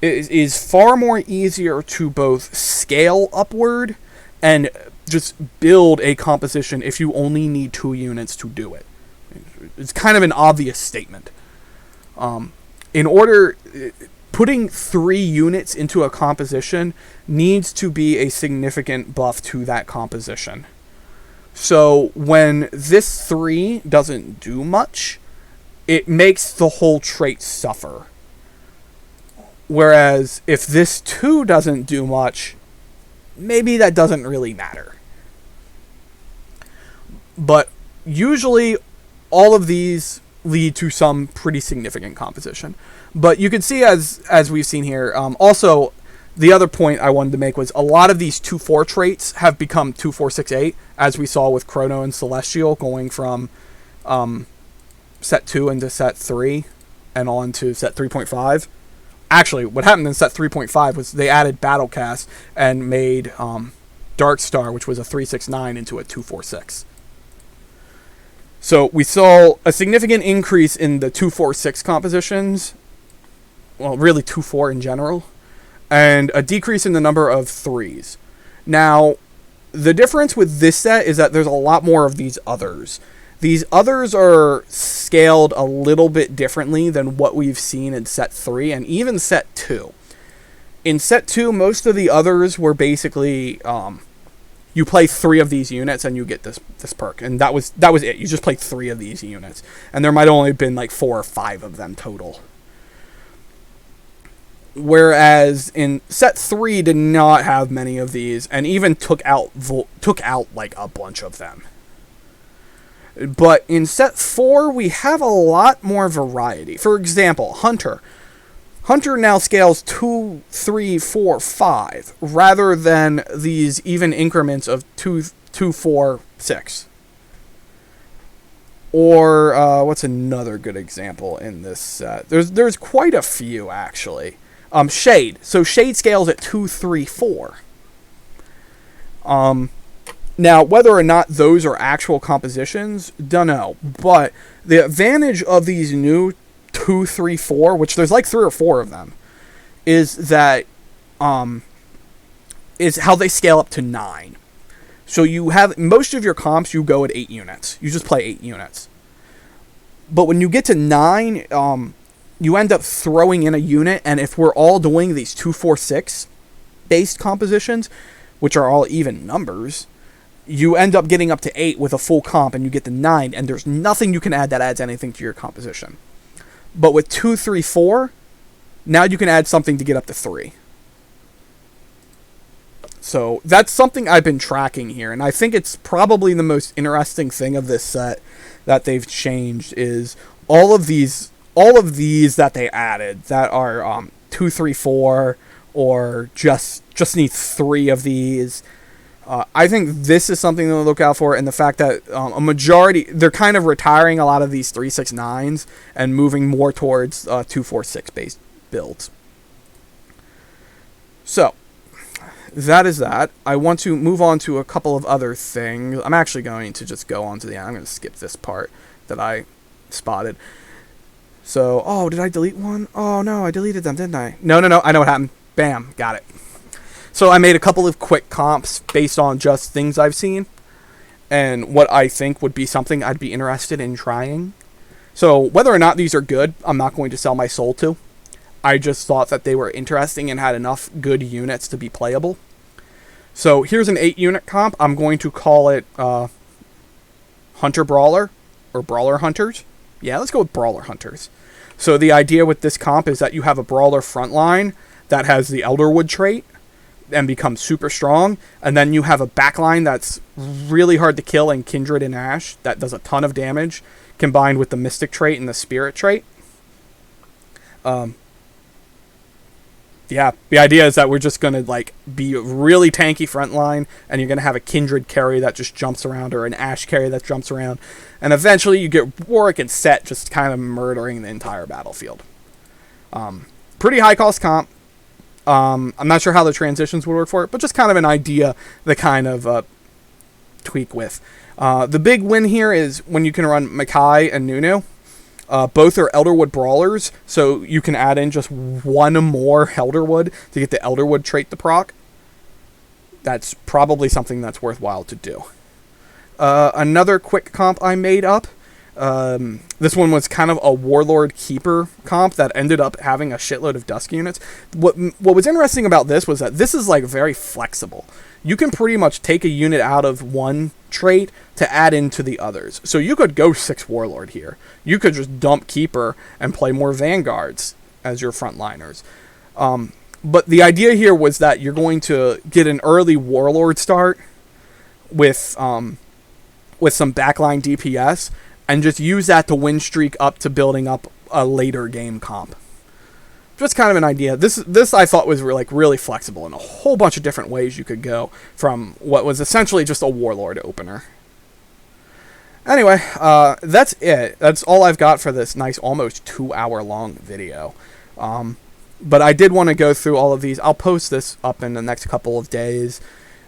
it is far more easier to both scale upward and just build a composition if you only need 2 units to do it. It's kind of an obvious statement. Putting 3 units into a composition needs to be a significant buff to that composition. So when this 3 doesn't do much, it makes the whole trait suffer. Whereas if this 2 doesn't do much, maybe that doesn't really matter. But usually all of these lead to some pretty significant composition. But you can see, as we've seen here, also the other point I wanted to make was a lot of these 2-4 traits have become 2-4-6-8, as we saw with Chrono and Celestial going from set 2 into set 3 and on to set 3.5. Actually, what happened in set 3.5 was they added Battlecast and made Dark Star, which was a 3-6-9, into a 2-4-6. So we saw a significant increase in the 2-4-6 compositions, well, really 2-4 in general, and a decrease in the number of 3s. Now, the difference with this set is that there's a lot more of these others. These others are scaled a little bit differently than what we've seen in set 3 and even set 2. In set 2, most of the others were basically you play 3 of these units and you get this perk, and that was it. You just played 3 of these units, and there might only have been like 4 or 5 of them total. Whereas in set 3 did not have many of these, and even took out like a bunch of them. But in set 4 we have a lot more variety. For example, Hunter now scales 2, 3, 4, 5, rather than these even increments of 2, 4, 6. Or what's another good example in this set? There's quite a few, actually. Shade. So Shade scales at 2, 3, 4. Now, whether or not those are actual compositions, don't know. But the advantage of these new 2, 3, 4, which there's like 3 or 4 of them, is that is how they scale up to 9. So you have most of your comps, you go at 8 units. You just play 8 units. But when you get to 9, you end up throwing in a unit, and if we're all doing these 2, 4, 6 based compositions, which are all even numbers, you end up getting up to 8 with a full comp, and you get to 9, and there's nothing you can add that adds anything to your composition. But with 2, 3, 4, now you can add something to get up to 3. So that's something I've been tracking here, and I think it's probably the most interesting thing of this set, that they've changed is all of these that they added that are 2, 3, 4, or just need 3 of these. I think this is something to look out for, and the fact that a majority, they're kind of retiring a lot of these 369s and moving more towards 246 based builds. So that is that. I want to move on to a couple of other things. I'm actually going to just go on to the end. I'm going to skip this part that I spotted. So, oh, did I delete one? Oh, no, I deleted them, didn't I? No, I know what happened. Bam, got it. So I made a couple of quick comps based on just things I've seen and what I think would be something I'd be interested in trying. So whether or not these are good, I'm not going to sell my soul to. I just thought that they were interesting and had enough good units to be playable. So here's an 8-unit comp. I'm going to call it Hunter Brawler or Brawler Hunters. Yeah, let's go with Brawler Hunters. So the idea with this comp is that you have a Brawler frontline that has the Elderwood trait and becomes super strong, and then you have a backline that's really hard to kill in Kindred and Ash that does a ton of damage, combined with the Mystic trait and the Spirit trait. Yeah, the idea is that we're just going to like be a really tanky frontline, and you're going to have a Kindred carry that just jumps around, or an Ash carry that jumps around, and eventually you get Warwick and Set just kind of murdering the entire battlefield. Pretty high cost comp. I'm not sure how the transitions would work for it, but just kind of an idea to kind of tweak with. The big win here is when you can run Makai and Nunu. Both are Elderwood Brawlers, so you can add in just one more Elderwood to get the Elderwood trait to proc. That's probably something that's worthwhile to do. Another quick comp I made up. This one was kind of a Warlord Keeper comp that ended up having a shitload of Dusk units. What was interesting about this was that this is like very flexible. You can pretty much take a unit out of one trait to add into the others. So you could go 6 Warlord here. You could just dump Keeper and play more Vanguards as your frontliners. But the idea here was that you're going to get an early Warlord start with some backline DPS, and just use that to win streak up to building up a later game comp. Just kind of an idea. This I thought was really flexible in a whole bunch of different ways you could go from what was essentially just a Warlord opener. Anyway, that's it. That's all I've got for this nice almost 2-hour long video. But I did want to go through all of these. I'll post this up in the next couple of days.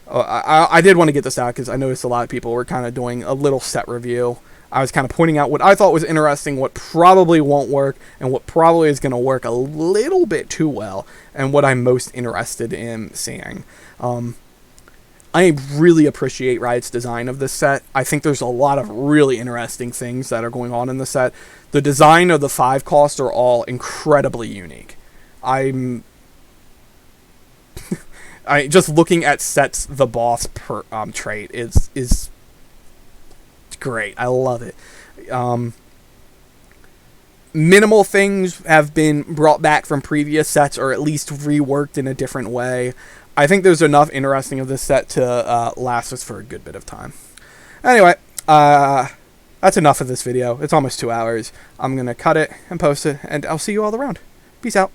I did want to get this out because I noticed a lot of people were kind of doing a little set review. I was kind of pointing out what I thought was interesting, what probably won't work, and what probably is going to work a little bit too well, and what I'm most interested in seeing. I really appreciate Riot's design of this set. I think there's a lot of really interesting things that are going on in the set. The design of the 5 costs are all incredibly unique. I just looking at Set's the boss trait is great. I love it. Minimal things have been brought back from previous sets, or at least reworked in a different way. I think there's enough interesting of this set to last us for a good bit of time. Anyway, that's enough of this video. It's almost 2 hours. I'm going to cut it and post it, and I'll see you all around. Peace out.